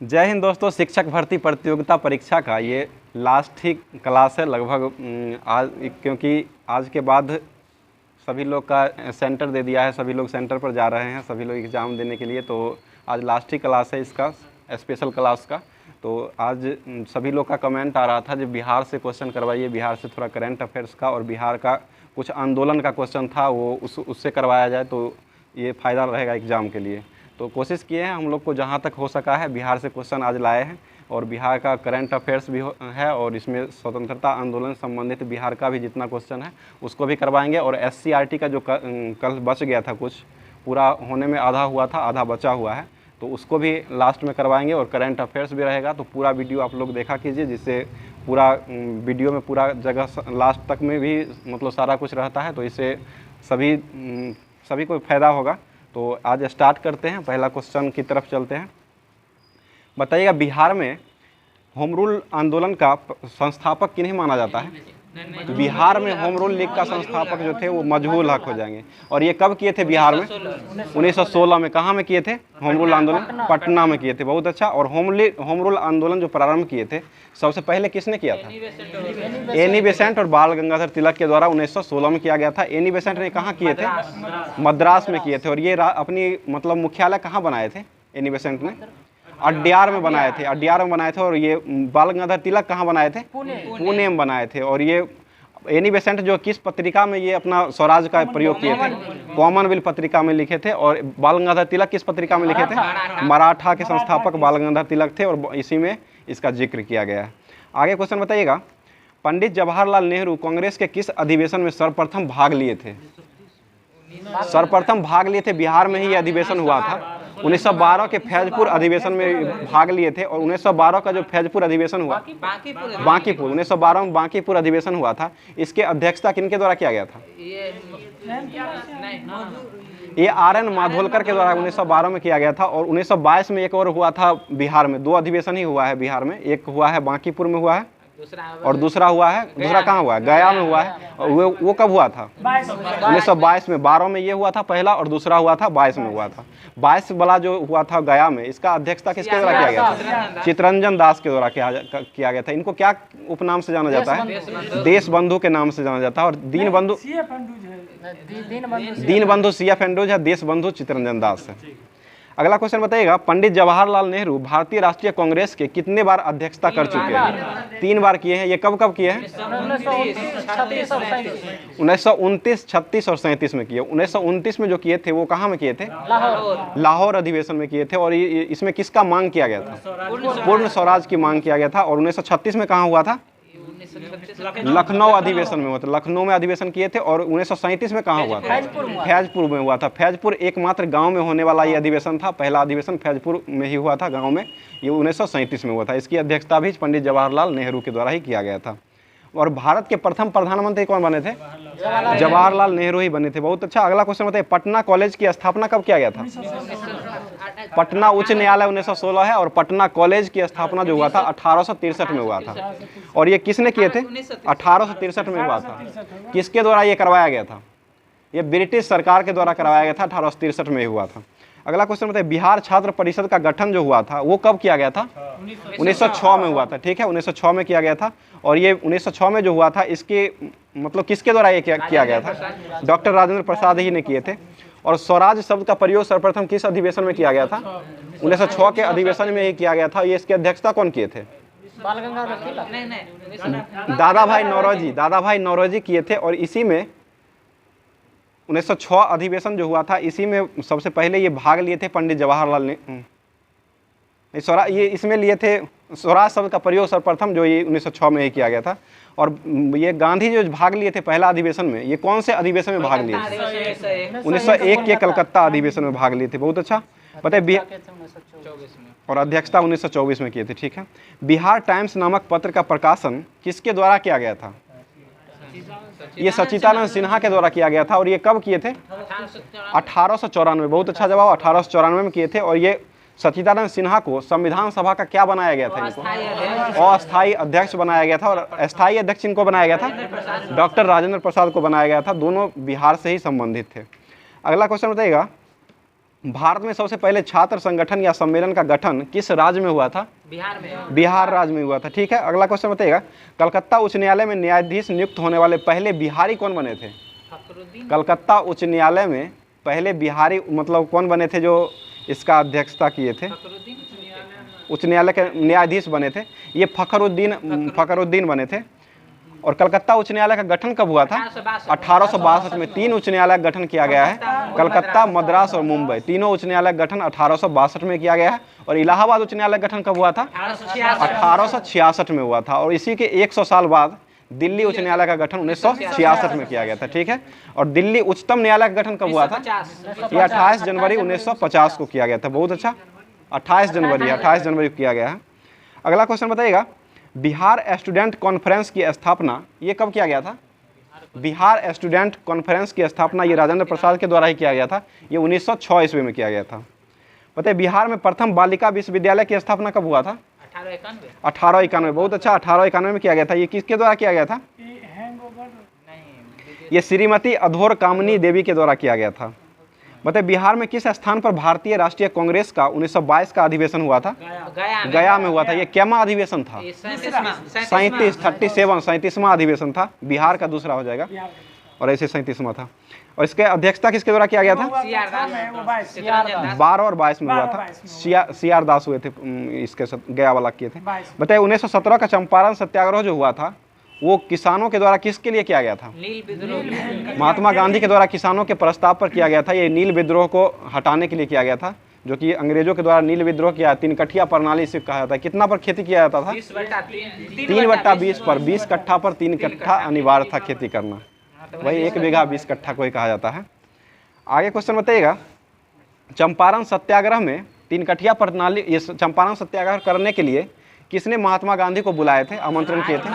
जय हिंद दोस्तों। शिक्षक भर्ती प्रतियोगिता परीक्षा का ये लास्ट ही क्लास है लगभग आज, क्योंकि आज के बाद सभी लोग का सेंटर दे दिया है, सभी लोग सेंटर पर जा रहे हैं, सभी लोग एग्ज़ाम देने के लिए। तो आज लास्ट ही क्लास है इसका, स्पेशल क्लास का। तो आज सभी लोग का कमेंट आ रहा था जो बिहार से क्वेश्चन करवाइए, बिहार से थोड़ा करंट अफेयर्स का और बिहार का कुछ आंदोलन का क्वेश्चन था वो उससे करवाया जाए तो ये फ़ायदा रहेगा एग्ज़ाम के लिए। तो कोशिश किए हैं हम लोग को, जहाँ तक हो सका है बिहार से क्वेश्चन आज लाए हैं और बिहार का करंट अफेयर्स भी है और इसमें स्वतंत्रता आंदोलन संबंधित बिहार का भी जितना क्वेश्चन है उसको भी करवाएंगे। और SCRT का जो कल बच गया था, कुछ पूरा होने में आधा हुआ था, आधा बचा हुआ है, तो उसको भी लास्ट में करवाएंगे और करंट अफेयर्स भी रहेगा। तो पूरा वीडियो आप लोग देखा कीजिए, जिससे पूरा वीडियो में पूरा जगह लास्ट तक में भी मतलब सारा कुछ रहता है, तो इससे सभी को फ़ायदा होगा। तो आज स्टार्ट करते हैं, पहला क्वेश्चन की तरफ चलते हैं। बताइएगा, बिहार में होम रूल आंदोलन का संस्थापक किन्हें माना जाता है? बिहार में होम रूल लीग का संस्थापक जो थे वो मजहूल हक हो जाएंगे। और ये कब किए थे बिहार में? 1916 में। कहाँ में किए थे होम रूल आंदोलन? पटना में किए थे। बहुत अच्छा। और होम रूल आंदोलन जो प्रारंभ किए थे सबसे पहले किसने किया था? एनी बेसेंट और बाल गंगाधर तिलक के द्वारा 1916 में किया गया था। एनी बेसेंट ने कहाँ किए थे? मद्रास में किए थे। और ये अपनी मतलब मुख्यालय कहाँ बनाए थे एनी बेसेंट ने? अड्यार में बनाए थे। अड्यार में बनाए थे। और ये बाल गंगाधर तिलक कहाँ बनाए थे? पुणे में बनाए थे। और ये एनी बेसेंट जो किस पत्रिका में ये अपना स्वराज का प्रयोग किए थे? कॉमनवेल्थ पत्रिका में लिखे थे। और बाल गंगाधर तिलक किस पत्रिका में लिखे थे? मराठा के संस्थापक बाल गंगाधर तिलक थे और इसी में इसका जिक्र किया गया है। आगे क्वेश्चन बताइएगा, पंडित जवाहरलाल नेहरू कांग्रेस के किस अधिवेशन में सर्वप्रथम भाग लिए थे? सर्वप्रथम भाग लिए थे बिहार में ही ये अधिवेशन हुआ था। 1912 के फैजपुर अधिवेशन में भाग लिए थे। और 1912 का जो फैजपुर अधिवेशन हुआ, बांकीपुर 1912 में बांकीपुर अधिवेशन हुआ था, इसके अध्यक्षता किनके द्वारा किया गया था? ये RN माधोलकर के द्वारा 1912 में किया गया था। और 1922 में एक और हुआ था बिहार में। 2 अधिवेशन ही हुआ है बिहार में, एक हुआ है बांकीपुर में हुआ है और दूसरा हुआ है, दूसरा कहाँ हुआ है? गया में हुआ है। और वो कब हुआ था? 1922 में। 12 में ये हुआ था पहला और दूसरा हुआ था 22 में हुआ था। 22 वाला जो हुआ था गया में, इसका अध्यक्षता किसके द्वारा किया गया था? चित्तरंजन दास के द्वारा किया गया था। इनको क्या उपनाम से जाना जाता है? देश बंधु के नाम से जाना जाता है। और दीन बंधु CF एंड्रूज है, देश बंधु चित्तरंजन दास है। अगला क्वेश्चन बताइएगा, पंडित जवाहरलाल नेहरू भारतीय राष्ट्रीय कांग्रेस के कितने बार अध्यक्षता कर चुके हैं? 3 बार किए हैं। ये कब कब किए हैं? 1929, 36 और 37 में किए। 1929 में जो किए थे वो कहाँ में किए थे? लाहौर अधिवेशन में किए थे। और इसमें किसका मांग किया गया था? पूर्ण स्वराज की मांग किया गया था। और 1936 में कहाँ हुआ था? लखनऊ अधिवेशन में हुआ था। लखनऊ में अधिवेशन किए थे। और 1937 में कहाँ हुआ था? फैजपुर में हुआ था। फैजपुर एकमात्र गांव में होने वाला ये अधिवेशन था। पहला अधिवेशन फैजपुर में ही हुआ था, गांव में। ये 1937 में हुआ था। इसकी अध्यक्षता भी पंडित जवाहरलाल नेहरू के द्वारा ही किया गया था। और भारत के प्रथम प्रधानमंत्री कौन बने थे? जवाहरलाल नेहरू ही बने थे। बहुत अच्छा। अगला क्वेश्चन बताइए, पटना कॉलेज की स्थापना कब किया गया था? पटना उच्च न्यायालय 1916 है। और पटना कॉलेज की स्थापना जो हुआ था 1863 में हुआ था। और ये किसने किए थे? 1863 में हुआ था। किसके द्वारा ये करवाया गया था? ये ब्रिटिश सरकार के द्वारा करवाया गया था, 1863 में ही हुआ था। अगला क्वेश्चन बताइए, बिहार छात्र परिषद का गठन जो हुआ था वो कब किया गया था? 1906 में हुआ था। ठीक है, 1906 में किया गया था। और ये 1906 में जो हुआ था इसके मतलब किसके द्वारा ये किया गया था? डॉक्टर राजेंद्र प्रसाद ही ने किए थे। और स्वराज शब्द का प्रयोग सर्वप्रथम किस अधिवेशन में किया गया था? 1906 के अधिवेशन में ही किया गया था। ये इसकी अध्यक्षता कौन किए थे? दादा भाई नौरोजी किए थे। और इसी में 1906 अधिवेशन जो हुआ था इसी में सबसे पहले ये भाग लिए थे पंडित जवाहरलाल ने। ये इसमें लिए थे स्वराज शब्द का प्रयोग सर्वप्रथम, जो ये 1906 में ही किया गया था। और ये गांधी जो भाग लिए थे पहला अधिवेशन में, ये कौन से अधिवेशन में भाग लिए थे? 1901 के कलकत्ता अधिवेशन में भाग लिए थे। बहुत अच्छा। बताइए, और अध्यक्षता 1924 में किए थे। ठीक है। बिहार टाइम्स नामक पत्र का प्रकाशन किसके द्वारा किया गया था? ये सच्चिदानंद सिन्हा के द्वारा किया गया था। और ये कब किए थे? 1894। बहुत अच्छा जवाब, 1894 में किए थे। और ये सच्चिदानंद सिन्हा को संविधान सभा का क्या बनाया गया था? इनको अस्थायी अध्यक्ष बनाया गया था। और अस्थायी अध्यक्ष इनको बनाया गया था? डॉक्टर राजेंद्र प्रसाद को बनाया गया था। दोनों बिहार से ही संबंधित थे। अगला क्वेश्चन बताइएगा, भारत में सबसे पहले छात्र संगठन या सम्मेलन का गठन किस राज्य में हुआ था? बिहार में। बिहार राज्य में हुआ था। ठीक है, अगला क्वेश्चन बताइएगा, कलकत्ता उच्च न्यायालय में न्यायाधीश नियुक्त होने वाले पहले बिहारी कौन बने थे? फखरुद्दीन। कलकत्ता उच्च न्यायालय में पहले बिहारी मतलब कौन बने थे जो इसका अध्यक्षता किए थे? फखरुद्दीन उच्च न्यायालय के न्यायाधीश बने थे, ये फखरुद्दीन बने थे। और कलकत्ता उच्च न्यायालय का गठन कब हुआ था? 1862 में। 3 उच्च न्यायालय का गठन किया गया है, कलकत्ता, मद्रास और मुंबई, तीनों उच्च न्यायालय का गठन 1862 में किया गया है। और इलाहाबाद उच्च न्यायालय का गठन कब हुआ था? 1866 में हुआ था। और इसी के 100 साल बाद दिल्ली उच्च न्यायालय का गठन 1966 में किया गया था। ठीक है, और दिल्ली उच्चतम न्यायालय का गठन कब हुआ था? ये 28 जनवरी 1950 को किया गया था। बहुत अच्छा, 28 जनवरी को किया गया है। अगला क्वेश्चन बताइएगा, बिहार स्टूडेंट कॉन्फ्रेंस की स्थापना ये कब किया गया था? बिहार स्टूडेंट कॉन्फ्रेंस की स्थापना ये राजेंद्र प्रसाद के द्वारा ही किया गया था। ये 1906 ईस्वी में किया गया था। बताइए, बिहार में प्रथम बालिका विश्वविद्यालय की स्थापना कब हुआ था? 1891। बहुत अच्छा, 1891 में किया गया था। ये किसके द्वारा किया गया था? ये श्रीमती अधोर कामनी देवी के द्वारा किया गया था। बताइए, बिहार में किस स्थान पर भारतीय राष्ट्रीय कांग्रेस का 1922 का अधिवेशन हुआ था? गया में हुआ था। ये क्या अधिवेशन था? 37वां अधिवेशन था। बिहार का दूसरा हो जाएगा और ऐसे 37वां था। और इसके अध्यक्षता किसके द्वारा किया गया था? 12 और 22 में हुआ था। CR दास हुए थे इसके गया वाला किए थे। बताइए, 1917 का चंपारण सत्याग्रह जो हुआ था वो किसानों के द्वारा किसके लिए किया गया था? नील विद्रोह। महात्मा गांधी के द्वारा किसानों के प्रस्ताव पर किया गया था। ये नील विद्रोह को हटाने के लिए किया गया था, जो कि अंग्रेजों के द्वारा नील विद्रोह किया। 3 कट्ठिया प्रणाली से कहा जाता है। कितना पर खेती किया जाता था? 3/20 पर। 20 कट्ठा पर 3 कट्ठा अनिवार्य था खेती करना। वही 1 बीघा 20 कट्ठा को ही कहा जाता है। आगे क्वेश्चन बताइएगा, चंपारण सत्याग्रह में 3 कट्ठिया प्रणाली, ये चंपारण सत्याग्रह करने के लिए किसने महात्मा गांधी को बुलाए थे, आमंत्रण किए थे?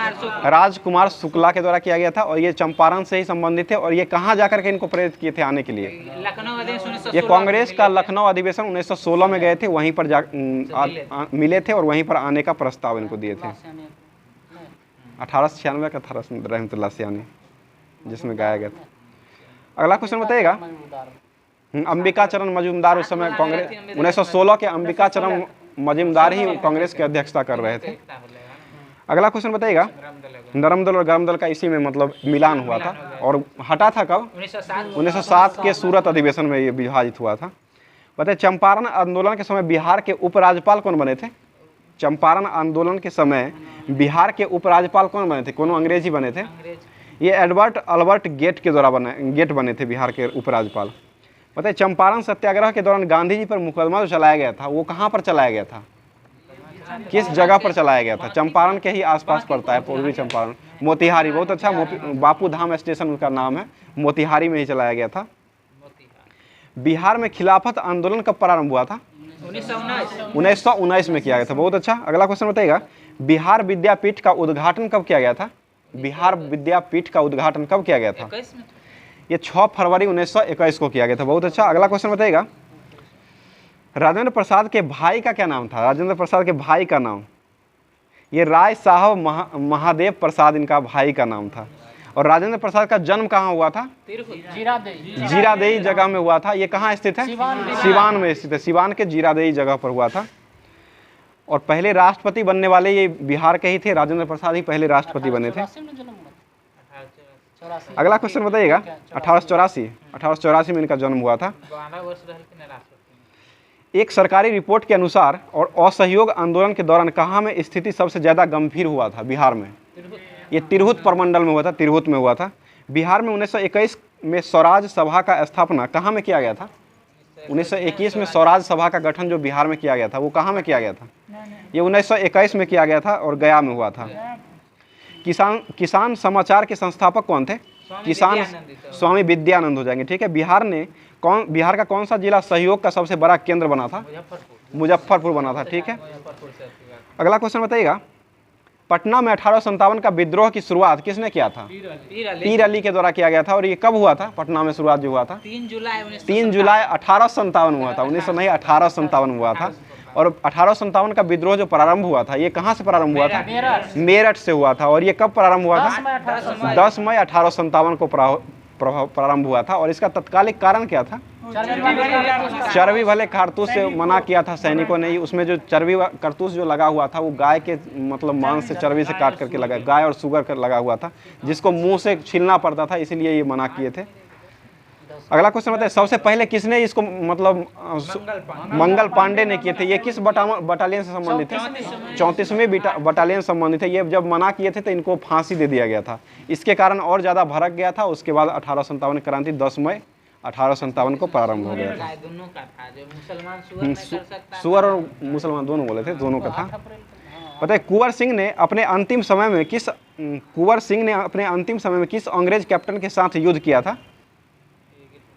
राजकुमार शुक्ला के द्वारा किया गया था। और ये चंपारण से ही संबंधित थे। और ये कहाँ जाकर के इनको प्रेरित किए थे आने के लिए? लखनऊ। ये कांग्रेस का लखनऊ अधिवेशन 1916 में गए थे, वहीं पर मिले थे और वहीं पर आने का प्रस्ताव इनको दिए थे। 1896 का था रहमतुल्लाह सियानी, जिसमें गाया गया था। अगला क्वेश्चन बताइएगा, अंबिका चरण मजूमदार उस समय कांग्रेस 1916 के अंबिका चरण मजूमदार ही कांग्रेस की अध्यक्षता कर रहे थे। अगला क्वेश्चन बताइएगा, नरम दल और गरम दल का इसी में मतलब मिलान हुआ था और हटा था कब? 1907 के सूरत अधिवेशन में ये विभाजित हुआ था। बताइए, चंपारण आंदोलन के समय बिहार के उपराज्यपाल कौन बने थे? चंपारण आंदोलन के समय बिहार के उपराज्यपाल कौन बने थे? कौन अंग्रेजी बने थे? ये अल्बर्ट गेट बने थे बिहार के उपराज्यपाल। बताइए, चंपारण सत्याग्रह के दौरान गांधी जी पर मुकदमा जो चलाया गया था वो कहाँ पर चलाया गया था? किस जगह पर चलाया गया था? चंपारण के ही आसपास पड़ता है, पूर्वी चंपारण, मोतिहारी। बहुत अच्छा, बापू धाम स्टेशन उनका नाम है, मोतिहारी में ही चलाया गया था। बिहार में खिलाफत आंदोलन कब प्रारंभ हुआ था? 1919 में किया गया था। बहुत अच्छा। अगला क्वेश्चन बताइएगा, बिहार विद्यापीठ का उद्घाटन कब किया गया था? बिहार विद्यापीठ का उद्घाटन कब किया गया था? ये 6 फरवरी 1921 को किया गया था। बहुत अच्छा। अगला क्वेश्चन बताइएगा, राजेंद्र प्रसाद के भाई का क्या नाम था? राजेंद्र प्रसाद के भाई का नाम, ये राय साहब महादेव प्रसाद इनका भाई का नाम था। और राजेंद्र प्रसाद का जन्म कहाँ हुआ था? जीरादेई जगह में हुआ था। ये कहाँ स्थित है? सिवान में स्थित है। सिवान के जीरादेई जगह पर हुआ था। और पहले राष्ट्रपति बनने वाले ये बिहार के ही थे, राजेंद्र प्रसाद ही पहले राष्ट्रपति बने थे। अगला क्वेश्चन बताइएगा, 1884 में इनका जन्म हुआ था। एक सरकारी रिपोर्ट के अनुसार और असहयोग आंदोलन के दौरान कहाँ में स्थिति सबसे ज्यादा गंभीर हुआ था? बिहार में। ये तिरहुत प्रमंडल में हुआ था, तिरहुत में हुआ था। बिहार में 1921 में स्वराज सभा का स्थापना कहाँ में किया गया था? 1921 में स्वराज सभा का गठन जो बिहार में किया गया था वो कहाँ में किया गया था? ये 1921 में किया गया था और गया में हुआ था। किसान समाचार के संस्थापक कौन थे? स्वामी विद्यानंद हो जाएंगे। ठीक है। बिहार का कौन सा जिला सहयोग का सबसे बड़ा केंद्र बना था? मुजफ्फरपुर बना था। ठीक है। अगला क्वेश्चन बताइएगा, पटना में 1857 का विद्रोह की शुरुआत किसने किया था? पीर अली के द्वारा किया गया था। और ये कब हुआ था? पटना में शुरुआत जो हुआ था 3 जुलाई 1857 हुआ था। 1900 नहीं, 1857 हुआ था। और 1857 का विद्रोह जो प्रारंभ हुआ था ये कहाँ से प्रारंभ हुआ था? मेरठ से हुआ था। और ये कब प्रारंभ हुआ था? 10 मई 1857 को प्रारंभ हुआ था। और इसका तत्कालिक कारण क्या था? चर्बी भले कारतूस से मना किया था सैनिकों ने ही। उसमें जो चर्बी कारतूस जो लगा हुआ था वो गाय के मतलब मांस से चर्बी से काट करके लगा, गाय और शुगर कर लगा हुआ था, जिसको मुंह से छीलना पड़ता था, इसीलिए ये मना किए थे। अगला क्वेश्चन बताइए, सबसे पहले किसने इसको मतलब मंगल पांडे ने किए थे। ये किस बटालियन से संबंधित है? 34वीं बटालियन संबंधित है। ये जब मना किए थे तो इनको फांसी दे दिया गया था। इसके कारण और ज़्यादा भड़क गया था। उसके बाद 1857 क्रांति 10 मई 1857 को प्रारंभ हो गया था। दोनों का था, जो मुसलमान सुअर नहीं कर सकता, सुअर और मुसलमान दोनों बोले थे, दोनों का था। बताइए, कुंवर सिंह ने अपने अंतिम समय में किस अंग्रेज कैप्टन के साथ युद्ध किया था?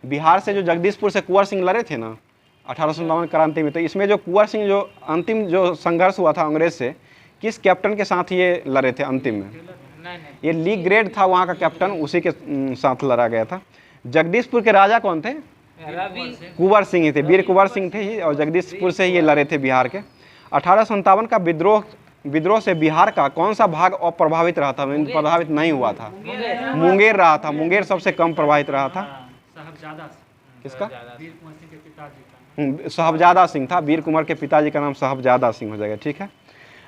बिहार से जो जगदीशपुर से कुंवर सिंह लड़े थे ना 1857 क्रांति में, तो इसमें जो कुंवर सिंह जो अंतिम जो संघर्ष हुआ था अंग्रेज से, किस कैप्टन के साथ ये लड़े थे अंतिम में? ये ली ग्रेड था वहाँ का कैप्टन, उसी के साथ लड़ा गया था। जगदीशपुर के राजा कौन थे? कुंवर सिंह ही थे, वीर कुंवर सिंह थे ही, और जगदीशपुर से ही ये लड़े थे बिहार के। 1857 का विद्रोह से बिहार का कौन सा भाग अप्रभावित रहा था, प्रभावित नहीं हुआ था? मुंगेर रहा था। मुंगेर सबसे कम प्रभावित रहा था। किसका? साहबजादा सिंह था। वीर कुंवर के पिताजी का नाम साहबजादा सिंह हो जाएगा। ठीक है,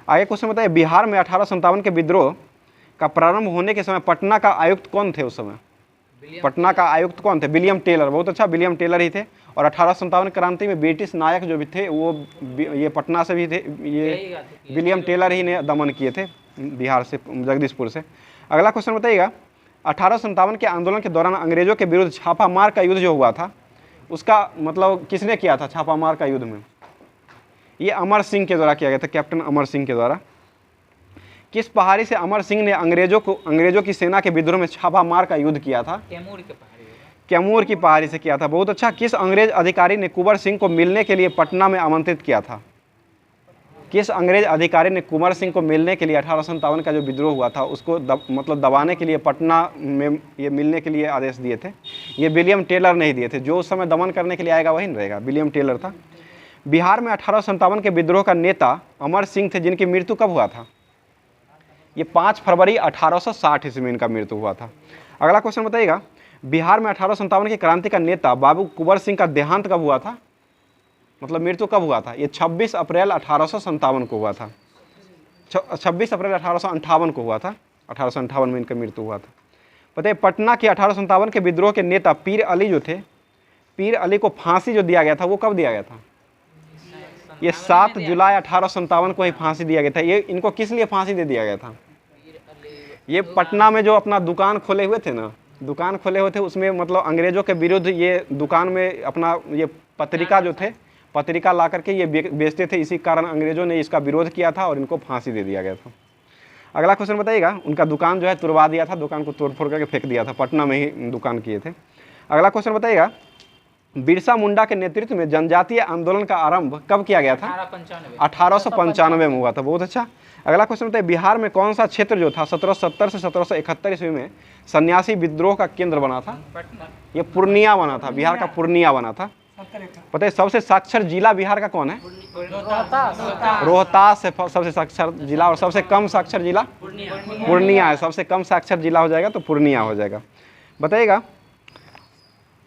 आगे क्वेश्चन बताइए, बिहार में 1857 के विद्रोह का प्रारंभ होने के समय पटना का आयुक्त कौन थे उस समय? पटना का आयुक्त कौन थे? William Taylor. बहुत अच्छा, विलियम टेलर ही थे। और 1857 क्रांति में ब्रिटिश नायक जो भी थे वो ये पटना से भी थे। ये विलियम टेलर ही ने दमन किए थे बिहार से, जगदीशपुर से। अगला क्वेश्चन बताइएगा, 1857 के आंदोलन के दौरान अंग्रेजों के विरुद्ध छापामार का युद्ध जो हुआ था, उसका मतलब किसने किया था छापामार का युद्ध में? ये अमर सिंह के द्वारा किया गया था, कैप्टन अमर सिंह के द्वारा। किस पहाड़ी से अमर सिंह ने अंग्रेजों की सेना के विद्रोह में छापामार का युद्ध किया था? कैमूर की पहाड़ी से किया था। बहुत अच्छा। किस अंग्रेज अधिकारी ने कुंवर सिंह को मिलने के लिए पटना में आमंत्रित किया था? किस अंग्रेज अधिकारी ने कुंवर सिंह को मिलने के लिए 1857 का जो विद्रोह हुआ था उसको मतलब दबाने के लिए पटना में ये मिलने के लिए आदेश दिए थे? ये विलियम टेलर नहीं दिए थे। जो उस समय दमन करने के लिए आएगा वही नहीं रहेगा, विलियम टेलर था। बिहार में 1857 के विद्रोह का नेता अमर सिंह थे, जिनकी मृत्यु कब हुआ था? ये 5 फरवरी 1860 ईस्वी में इनका मृत्यु हुआ था। अगला क्वेश्चन बताइएगा, बिहार में 1857 की क्रांति का नेता बाबू कुंवर सिंह का देहांत कब हुआ था? मतलब मृत्यु कब हुआ था? ये 26 अप्रैल 1857 को हुआ था। 26 अप्रैल 1858 को हुआ था। 1858 में इनका मृत्यु हुआ था। बताइए, पटना के 1857 के विद्रोह के नेता पीर अली जो थे, पीर अली को फांसी जो दिया गया था वो कब दिया गया था? ये 7 जुलाई 1857 को ही फांसी दिया गया था। ये इनको किस लिए फांसी दे दिया गया था? ये पटना में जो अपना दुकान खोले हुए थे ना, दुकान खोले हुए थे, उसमें मतलब अंग्रेजों के विरुद्ध ये दुकान में अपना ये पत्रिका जो थे, पत्रिका ला करके ये बेचते थे। इसी कारण अंग्रेजों ने इसका विरोध किया था और इनको फांसी दे दिया गया था। अगला क्वेश्चन बताइएगा, उनका दुकान जो है तुड़वा दिया था, दुकान को तोड़फोड़ करके फेंक दिया था। पटना में ही दुकान किए थे। अगला क्वेश्चन बताइएगा, बिरसा मुंडा के नेतृत्व में जनजातीय आंदोलन का आरंभ कब किया गया था? 1895 में हुआ था। बहुत अच्छा। अगला क्वेश्चन बताइए, बिहार में कौन सा क्षेत्र जो था 1770 से 1771 ईस्वी में सन्यासी विद्रोह का केंद्र बना था? ये पूर्णिया बना था, बिहार का पूर्णिया बना था। पता है सबसे साक्षर जिला बिहार का कौन है? रोहतास है सबसे साक्षर जिला, और सबसे कम साक्षर जिला पूर्णिया है। सबसे कम साक्षर जिला हो जाएगा तो पूर्णिया हो जाएगा। बताइएगा,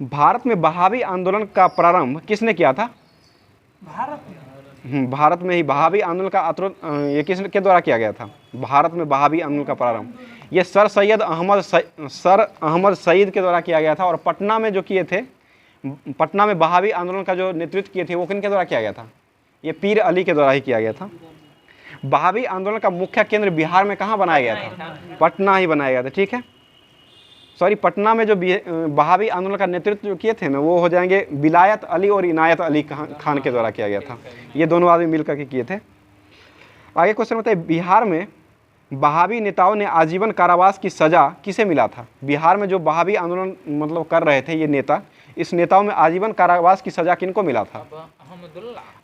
भारत में वहाबी आंदोलन का प्रारंभ किसने किया था? भारत में ही वहाबी आंदोलन का ये किसके द्वारा किया गया था? भारत में वहाबी आंदोलन का प्रारंभ ये सर अहमद सईद के द्वारा किया गया था। और पटना में जो किए थे, पटना में वहाबी आंदोलन का जो नेतृत्व किए थे वो किनके द्वारा किया गया था? ये पीर अली के द्वारा ही किया गया था। वहाबी आंदोलन का मुख्य केंद्र बिहार में कहाँ बनाया गया था? पटना ही बनाया गया था। ठीक है, सॉरी, पटना में जो वहाबी आंदोलन का नेतृत्व जो किए थे ना वो हो जाएंगे विलायत अली और इनायत अली खान के द्वारा किया गया था। ये दोनों आदमी मिलकर के किए थे। आगे क्वेश्चन बताइए, बिहार में वहाबी नेताओं ने आजीवन कारावास की सजा किसे मिला था? बिहार में जो वहाबी आंदोलन मतलब कर रहे थे ये नेता, इस नेताओं में आजीवन कारावास की सजा किनको मिला था?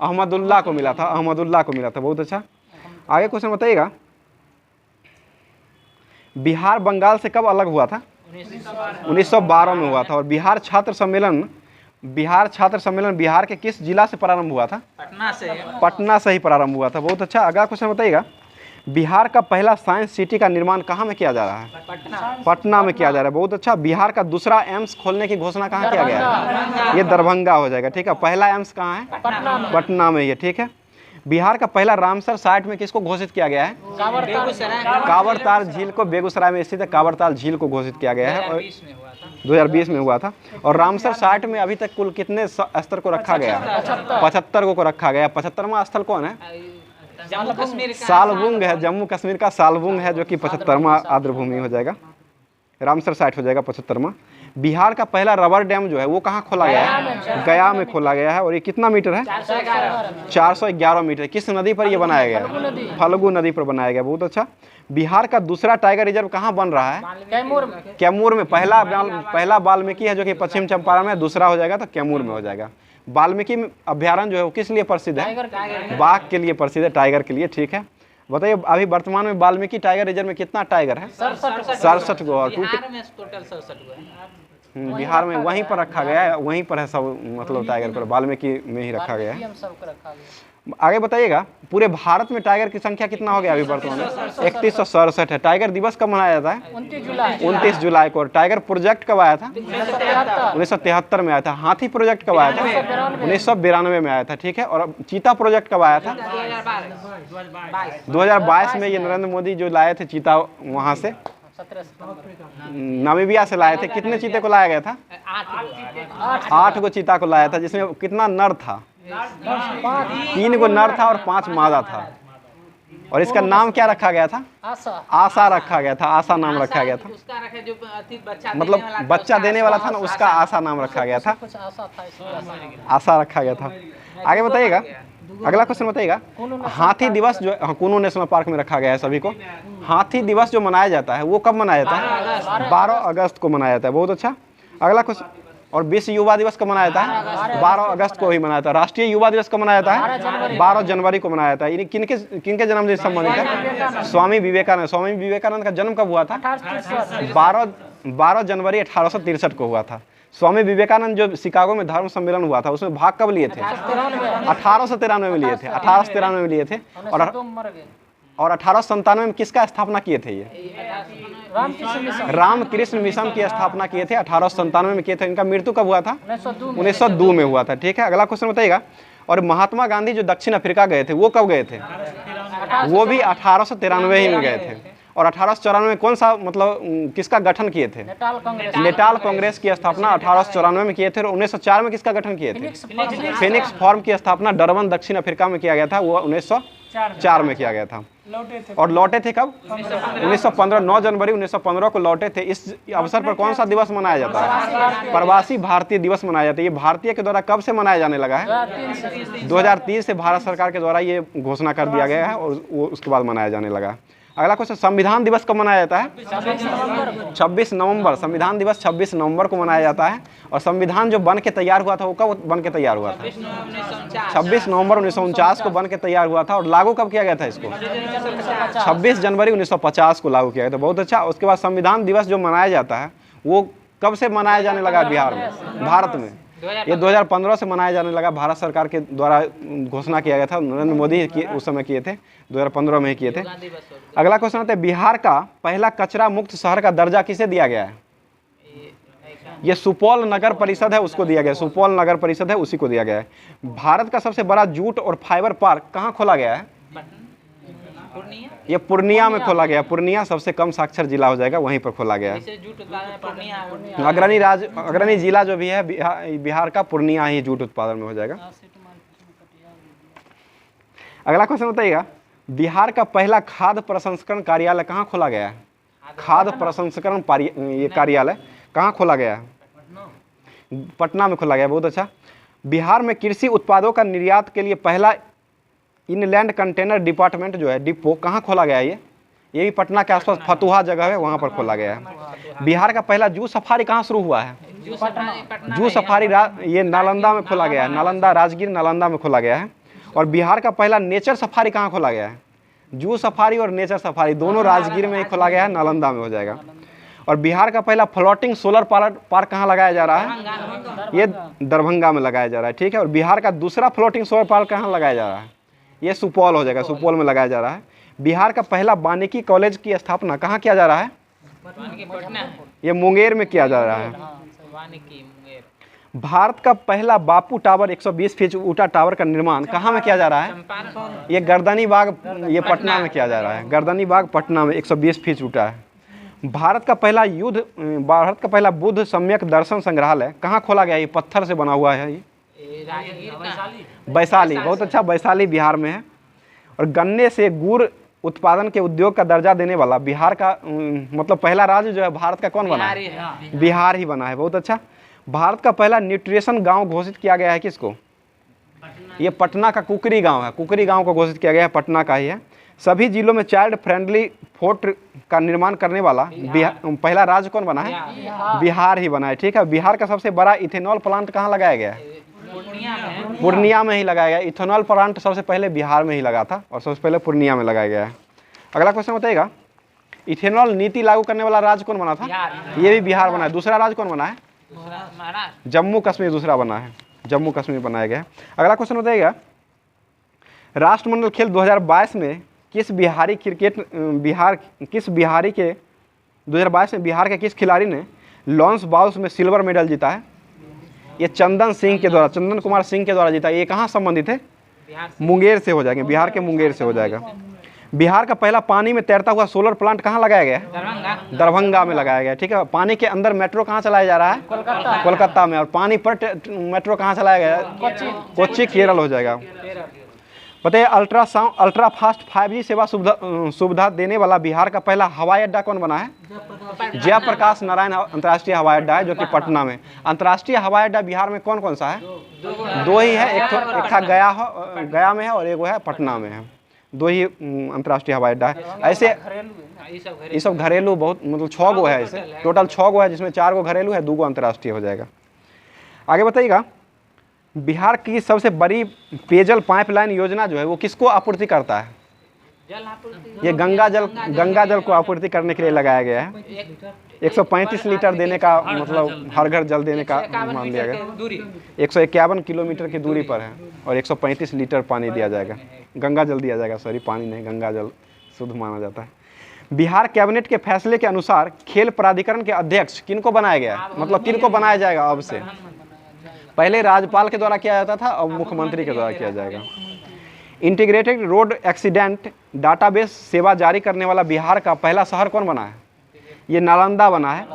अहमदुल्ला को मिला था। अहमदुल्ला को मिला था। बहुत अच्छा। आगे क्वेश्चन बताइएगा, बिहार बंगाल से कब अलग हुआ था? 1912 में हुआ था। और बिहार छात्र सम्मेलन बिहार के किस जिला से प्रारंभ हुआ था? पटना से ही प्रारंभ हुआ था। बहुत अच्छा। अगला क्वेश्चन बताइएगा, बिहार का पहला साइंस सिटी का निर्माण कहाँ में किया जा रहा है? पटना में किया जा रहा है। बहुत अच्छा। बिहार का दूसरा एम्स खोलने की घोषणा कहाँ किया गया है? ये दरभंगा हो जाएगा। ठीक है, पहला एम्स कहाँ है? पटना में ये। ठीक है। बिहार का पहला रामसर साइट में किसको घोषित किया गया है? कांवरताल झील को, बेगूसराय में स्थित है कांवरताल झील को घोषित किया गया है और 2020 में हुआ था। और रामसर साइट में अभी तक कुल कितने स्तर को रखा गया? 75 को रखा गया। 75वां स्थल कौन है? जम्मू कश्मीर का सालबुंग है। जम्मू कश्मीर का सालबुंग है, जो कि 75वां आर्द्रभूमि हो जाएगा। रामसर साइट हो जाएगा 75वां। बिहार का पहला रबर डैम जो है वो कहाँ खोला गया है? गया में खोला गया है। और ये कितना मीटर है? 411 मीटर। किस नदी पर ये बनाया गया है? फल्गु नदी पर बनाया गया। बहुत अच्छा। बिहार का दूसरा टाइगर रिजर्व कहाँ बन रहा है? कैमूर में। पहला वाल्मीकि है जो कि पश्चिम चंपारण में, दूसरा हो जाएगा तो कैमूर में हो जाएगा। वाल्मीकि अभ्यारण्य जो है वो किस लिए प्रसिद्ध है? बाघ के लिए प्रसिद्ध है, टाइगर के लिए। ठीक है, बताइए अभी वर्तमान में वाल्मीकि टाइगर रिजर्व में कितना टाइगर है? 67 गो। और बिहार में टोटल 67 गो है। बिहार में वहीं पर रखा गया है, वहीं पर है सब, मतलब टाइगर पर वाल्मीकि में ही रखा गया है। आगे बताइएगा, पूरे भारत में टाइगर की संख्या कितना हो गया अभी वर्तमान में? 3167 है। टाइगर दिवस कब मनाया जाता है? 29 जुलाई को। और टाइगर प्रोजेक्ट कब आया था? 1973 में आया था। हाथी प्रोजेक्ट कब आया था? 1992 में आया था। ठीक है। और चीता प्रोजेक्ट कब आया था? 2022 में। ये नरेंद्र मोदी जो लाए थे चीता वहाँ से, नामीबिया से लाए थे। कितने चीते को लाया गया था? 8 गो चीता को लाया था, जिसमें कितना नर था? 3 गो नर था और 5 मादा था। और इसका नाम क्या रखा गया था? आशा रखा गया था। आशा नाम रखा गया था। उसका रखे जो बच्चा मतलब बच्चा देने वाला था ना, उसका आशा नाम रखा गया था। आशा रखा गया था। आगे बताइएगा, अगला क्वेश्चन बताइएगा। हाथी दिवस जो कुनू नेशनल पार्क में रखा गया है सभी को। हाथी दिवस जो मनाया जाता है वो कब मनाया जाता है? 12 अगस्त को मनाया जाता है। बहुत अच्छा। अगला क्वेश्चन। और विश्व युवा दिवस कब मनाया जाता है? 12 अगस्त को ही मनाया जाता है। राष्ट्रीय युवा दिवस कब मनाया जाता है? 12 जनवरी को मनाया जाता है। किनके जन्मदिन से संबंधित है? स्वामी विवेकानंद। स्वामी विवेकानंद का जन्म कब हुआ था? 12 जनवरी 1863 को हुआ था। स्वामी विवेकानंद जो शिकागो में धर्म सम्मेलन हुआ था उसमें भाग कब लिए थे? 1893 में लिए थे। 1893 में लिए थे। और 1897 में किसका स्थापना किए थे? ये रामकृष्ण मिशन की स्थापना किए थे। 1897 में किए थे। इनका मृत्यु कब हुआ था? 1902 में हुआ था। ठीक है। अगला क्वेश्चन बताइएगा। और महात्मा गांधी जो दक्षिण अफ्रीका गए थे वो कब गए थे? वो भी 1893 ही में गए थे। और 1894 में कौन सा, मतलब किसका गठन किए थे? नेटाल कांग्रेस की स्थापना 1894 में किए थे। और 1904 में किसका गठन किए थे? फिनिक्स फॉर्म की स्थापना डरबन दक्षिण अफ्रीका में किया गया था। वो 1904 में किया गया था। और लौटे थे कब? 1915। 9 जनवरी 1915 को लौटे थे। इस अवसर पर कौन सा दिवस मनाया जाता है? प्रवासी भारतीय दिवस मनाया जाता है। ये भारतीय के द्वारा कब से मनाया जाने लगा है? 2003 से भारत सरकार के द्वारा ये घोषणा कर दिया गया है और वो उसके बाद मनाया जाने लगा। अगला क्वेश्चन, संविधान दिवस कब मनाया जाता है? 26 नवंबर। संविधान दिवस 26 नवंबर को मनाया जाता है। और संविधान जो बन के तैयार हुआ था वो कब बन के तैयार हुआ था? 26 नवंबर 1949 को बन के तैयार हुआ था। और लागू कब किया गया था इसको? 26 जनवरी 1950 को लागू किया गया था। बहुत अच्छा। उसके बाद संविधान दिवस जो मनाया जाता है वो कब से मनाया जाने लगा बिहार में, भारत में? ये 2015 से मनाया जाने लगा। भारत सरकार के द्वारा घोषणा किया गया था। नरेंद्र मोदी उस समय किए थे, 2015 में ही किए थे। अगला क्वेश्चन आता है, बिहार का पहला कचरा मुक्त शहर का दर्जा किसे दिया गया है? ये सुपौल नगर परिषद है, उसको दिया गया। सुपौल नगर परिषद है, उसी को दिया गया है। भारत का सबसे बड़ा जूट और फाइबर पार्क कहाँ खोला गया है? ये पूर्णिया में खोला गया। पूर्णिया सबसे कम साक्षर जिला हो जाएगा, वहीं पर खोला गया है। अग्रणी जिला जो भी है बिहार का, पूर्णिया ही जूट उत्पादन में हो जाएगा। अगला क्वेश्चन बताइएगा, बिहार का पहला खाद्य प्रसंस्करण कार्यालय कहाँ खोला गया है? खाद्य प्रसंस्करण ये कार्यालय कहाँ खोला गया है? पटना में खोला गया। बहुत अच्छा। बिहार में कृषि उत्पादों का निर्यात के लिए पहला इनलैंड कंटेनर डिपार्टमेंट जो है, डिपो, कहाँ खोला गया है? ये भी पटना के आसपास फतुहा जगह है, वहाँ पर खोला गया है। बिहार का पहला जू सफारी कहाँ शुरू हुआ है? जू सफारी ये नालंदा में खोला गया है। नालंदा, राजगीर नालंदा में खोला गया है। और बिहार का पहला नेचर सफारी कहाँ खोला गया है? जू सफारी और नेचर सफारी दोनों राजगीर में ही खोला गया है, नालंदा में हो जाएगा। और बिहार का पहला फ्लोटिंग सोलर पार्क कहाँ लगाया जा रहा है? ये दरभंगा में लगाया जा रहा है। ठीक है। और बिहार का दूसरा फ्लोटिंग सोलर पार्क कहाँ लगाया जा रहा है? ये सुपौल हो जाएगा, सुपौल में लगाया जा रहा है। बिहार का पहला वानिकी कॉलेज की स्थापना कहाँ किया जा रहा है? वानिकी पटना है। ये मुंगेर में किया जा रहा है। वानिकी मुंगेर। भारत का पहला बापू टावर 120 फीट ऊंचा टावर का निर्माण कहाँ में किया जा रहा है? चंपारण। ये गर्दनी बाग, ये पटना में किया जा रहा है। गर्दनी बाग पटना में 120 फीट ऊंचा है। भारत का पहला बुद्ध सम्यक दर्शन संग्रहालय कहाँ खोला गया? ये पत्थर से बना हुआ है। ये राजगीर का। वैशाली, बहुत अच्छा, वैशाली बिहार में है। और गन्ने से गुड़ उत्पादन के उद्योग का दर्जा देने वाला बिहार का मतलब पहला राज्य जो है भारत का कौन बना बिहारी है? है। बिहार ही बना है। बहुत अच्छा। भारत का पहला न्यूट्रिशन गांव घोषित किया गया है किसको? ये पटना का कुकरी गांव है। कुकरी गांव को घोषित किया गया है, पटना का ही है। सभी जिलों में चाइल्ड फ्रेंडली फोर्ट का निर्माण करने वाला पहला राज्य कौन बना है? बिहार ही बना है। ठीक है। बिहार का सबसे बड़ा इथेनॉल प्लांट कहाँ लगाया गया है? पूर्णिया में। पूर्णिया में ही लगाया गया। इथेनॉल प्लांट सबसे पहले बिहार में ही लगा था और सबसे पहले पूर्णिया में लगाया गया है। अगला क्वेश्चन बताइएगा, इथेनॉल नीति लागू करने वाला राज्य कौन बना था? बिहार। ये भी बिहार बना है। दूसरा राज्य कौन बना है? महाराष्ट्र। जम्मू कश्मीर दूसरा बना है। जम्मू कश्मीर बनाया गया है। अगला क्वेश्चन बताइएगा, राष्ट्रमंडल खेल 2022 में किस बिहारी के 2022 में बिहार के किस खिलाड़ी ने लॉन्स बाउस में सिल्वर मेडल जीता है? ये चंदन कुमार सिंह के द्वारा जीता। ये कहाँ संबंधित है? बिहार। मुंगेर से हो जाएगा। बिहार के मुंगेर से हो जाएगा। बिहार का पहला पानी में तैरता हुआ सोलर प्लांट कहाँ लगाया गया है? दरभंगा। दरभंगा में लगाया गया है। ठीक है। पानी के अंदर मेट्रो कहाँ चलाया जा रहा है? कोलकाता में। और पानी पर मेट्रो कहाँ चलाया गया है? कोच्चि, केरल हो जाएगा। बताइए, अल्ट्रा फास्ट 5G सेवा सुविधा देने वाला बिहार का पहला हवाई अड्डा कौन बना है? जयप्रकाश नारायण अंतर्राष्ट्रीय हवाई अड्डा है, जो कि पटना में। अंतर्राष्ट्रीय हवाई अड्डा बिहार में कौन कौन सा है? दो ही है। एक था गया में है और एक वो है पटना में है। दो ही अंतर्राष्ट्रीय हवाई अड्डा है। ऐसे ये सब घरेलू, बहुत मतलब 6 गो है। ऐसे टोटल 6 गो है, जिसमें 4 गो घरेलू है, 2 गो अंतर्राष्ट्रीय हो जाएगा। आगे बताइएगा, बिहार की सबसे बड़ी पेयजल पाइपलाइन योजना जो है वो किसको आपूर्ति करता है? जल आपूर्ति। ये गंगा जल को आपूर्ति करने के लिए लगाया गया है। 135 लीटर देने का मतलब हर घर जल देने का मान लिया गया। दूरी 151 किलोमीटर की दूरी पर है और 135 लीटर पानी दिया जाएगा। गंगा जल दिया जाएगा, सॉरी, पानी नहीं, गंगा जल शुद्ध माना जाता है। बिहार कैबिनेट के फैसले के अनुसार खेल प्राधिकरण के अध्यक्ष किनको बनाया गया है? मतलब किनको बनाया जाएगा अब से? पहले राज्यपाल के द्वारा किया जाता था, अब मुख्यमंत्री के द्वारा किया जाएगा। इंटीग्रेटेड रोड एक्सीडेंट डाटाबेस सेवा जारी करने वाला बिहार का पहला शहर कौन बना है? ये नालंदा बना है।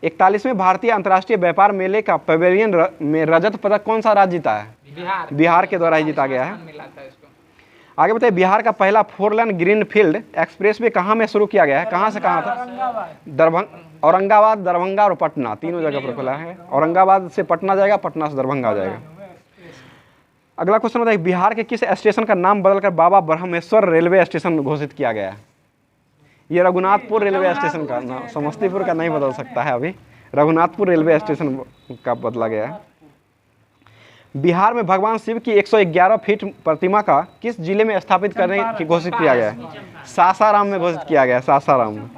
41वें भारतीय अंतर्राष्ट्रीय व्यापार मेले का पवेलियन में रजत पदक कौन सा राज्य जीता है? बिहार के द्वारा ही जीता गया है। मिला था इसको। आगे बताइए, बिहार का पहला 4 लेन ग्रीनफील्ड एक्सप्रेसवे कहाँ में शुरू किया गया है? कहाँ से कहाँ था? औरंगाबाद, दरभंगा और पटना, तीनों जगह पर खुला है। औरंगाबाद से पटना जाएगा, पटना से दरभंगा जाएगा। अगला क्वेश्चन बताइए, बिहार के किस स्टेशन का नाम बदलकर बाबा ब्रह्मेश्वर रेलवे स्टेशन घोषित किया गया है? ये रघुनाथपुर रेलवे स्टेशन का नाम, समस्तीपुर का नहीं बदल सकता है अभी। रघुनाथपुर रेलवे स्टेशन का बदला गया है। बिहार में भगवान शिव की 111 फीट प्रतिमा का किस जिले में स्थापित करने की घोषित किया गया है? सासाराम में घोषित किया गया है। सासाराम में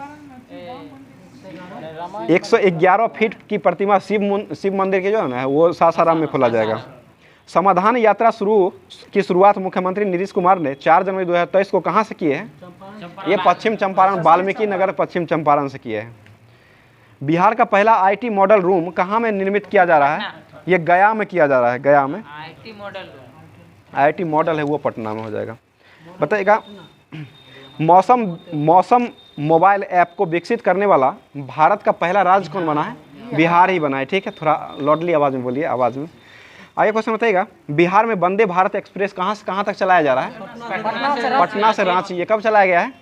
111 फीट की प्रतिमा शिव मंदिर के जो है ना, वो सासाराम में खोला जाएगा। समाधान यात्रा की शुरुआत मुख्यमंत्री नीतीश कुमार ने 4 जनवरी 2023 को कहाँ से किए हैं? ये पश्चिम चंपारण, वाल्मीकि नगर पश्चिम चंपारण से किए हैं। बिहार का पहला IT मॉडल रूम कहाँ में निर्मित किया जा रहा है? ये गया में किया जा रहा है। गया में IT मॉडल है, वो पटना में हो जाएगा। बताइएगा, मौसम मोबाइल ऐप को विकसित करने वाला भारत का पहला राज्य कौन बना है? बिहार ही बना है। ठीक है। थोड़ा लॉडली आवाज़ में बोलिए, आवाज़ में। आगे क्वेश्चन बताइएगा, बिहार में वंदे भारत एक्सप्रेस कहाँ से कहाँ तक चलाया जा रहा है? पटना से रांची। ये कब चलाया गया है?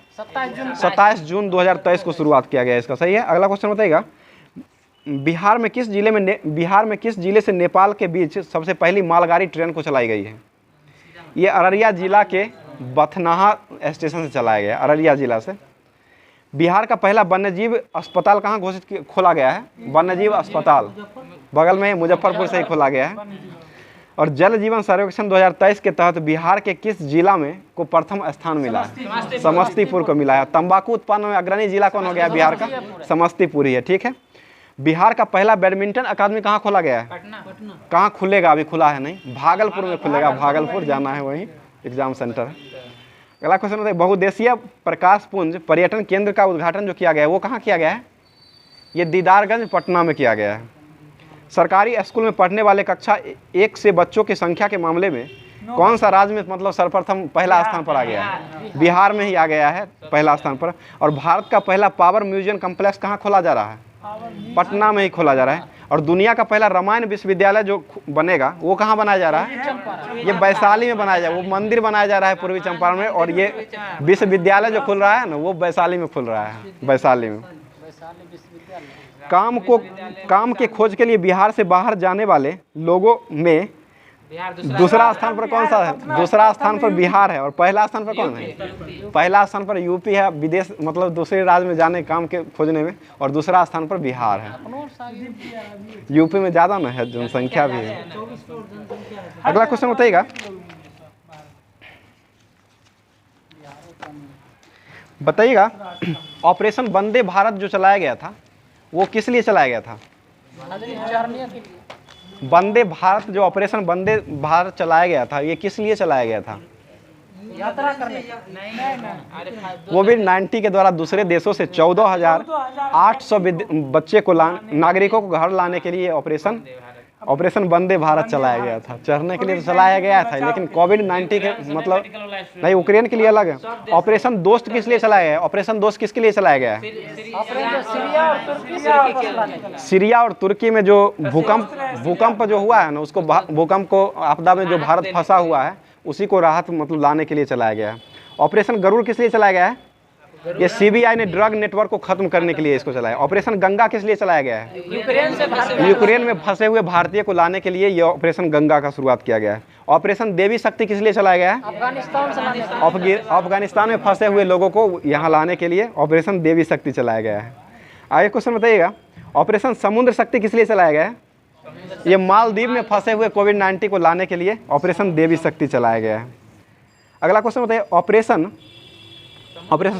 27 जून 2023 को शुरुआत किया गया है इसका। सही है। अगला क्वेश्चन बताइएगा, बिहार में किस जिले से नेपाल के बीच सबसे पहली मालगाड़ी ट्रेन को चलाई गई है? ये अररिया जिला के बथनाहा स्टेशन से चलाया गया, अररिया जिला से। बिहार का पहला वन्यजीव अस्पताल कहाँ घोषित खोला गया है? वन्यजीव अस्पताल बगल में मुजफ्फरपुर से ही खोला गया है। और जल जीवन सर्वेक्षण 2023 के तहत बिहार के किस जिला में को प्रथम स्थान मिला है? समस्तीपुर को मिला है। तंबाकू उत्पादन में अग्रणी जिला कौन हो गया बिहार का? समस्तीपुर ही है। ठीक है। बिहार का पहला बैडमिंटन अकादमी कहाँ खोला गया है? कहाँ खुलेगा? अभी खुला है नहीं, भागलपुर में खुलेगा। भागलपुर जाना है, वहीं एग्जाम सेंटर है। अगला क्वेश्चन बताइए, बहुउद्देशीय प्रकाश पुंज पर्यटन केंद्र का उद्घाटन जो किया गया है वो कहाँ किया गया है? ये दीदारगंज पटना में किया गया है। सरकारी स्कूल में पढ़ने वाले कक्षा 1 से बच्चों की संख्या के मामले में कौन सा राज्य में मतलब सर्वप्रथम पहला स्थान पर आ गया है? बिहार में ही आ गया है पहला स्थान पर। और भारत का पहला पावर म्यूजियम कम्प्लेक्स कहाँ खोला जा रहा है? पटना में ही खोला जा रहा है। और दुनिया का पहला रामायण विश्वविद्यालय जो बनेगा वो कहाँ बनाया जा रहा है? ये वैशाली में बनाया जा रहा है। वो मंदिर बनाया जा रहा है पूर्वी चंपारण में, और ये विश्वविद्यालय जो खुल रहा है ना वो वैशाली में खुल रहा है, वैशाली में। काम के खोज के लिए बिहार से बाहर जाने वाले लोगों में दूसरा स्थान पर कौन सा है? दूसरा स्थान पर बिहार है। और पहला स्थान पर कौन है? पहला स्थान पर यूपी है, विदेश मतलब दूसरे राज्य में जाने काम के खोजने में। और दूसरा स्थान पर बिहार है। यूपी में ज़्यादा ना है, जनसंख्या भी है। अगला क्वेश्चन बताइएगा, बताइएगा ऑपरेशन वंदे भारत जो चलाया गया था वो किस लिए चलाया गया था? वंदे भारत जो ऑपरेशन वंदे भारत चलाया गया था ये किस लिए चलाया गया था? यात्रा करने कोविड-19 के द्वारा दूसरे देशों से 14,800 बच्चे को नागरिकों को घर लाने के लिए ऑपरेशन वंदे भारत चलाया गया था। चढ़ने के लिए तो चलाया गया था, लेकिन कोविड-19 के मतलब नहीं, यूक्रेन के लिए अलग है। ऑपरेशन दोस्त किस लिए चलाया गया है? ऑपरेशन दोस्त किसके लिए चलाया गया है? सीरिया और तुर्की में जो भूकंप जो हुआ है ना, उसको भूकंप को आपदा में जो भारत फंसा हुआ है उसी को राहत मतलब लाने के लिए चलाया गया है। ऑपरेशन गरुड़ किस लिए चलाया गया है? ये सीबीआई ने ड्रग नेटवर्क को खत्म करने के लिए इसको चलाया। ऑपरेशन गंगा किस लिए चलाया गया है? यूक्रेन में फंसे हुए भारतीय को लाने के लिए ये ऑपरेशन गंगा का शुरुआत किया गया है। ऑपरेशन देवी शक्ति किस लिए चलाया गया है? अफगानिस्तान में फंसे हुए लोगों को यहाँ लाने के लिए ऑपरेशन देवी शक्ति चलाया गया है। आगे क्वेश्चन बताइएगा, ऑपरेशन समुद्र शक्ति किस लिए चलाया गया है? ये मालदीव में फंसे हुए कोविड-19 को लाने के लिए ऑपरेशन देवी शक्ति चलाया गया है। अगला क्वेश्चन बताइए, ऑपरेशन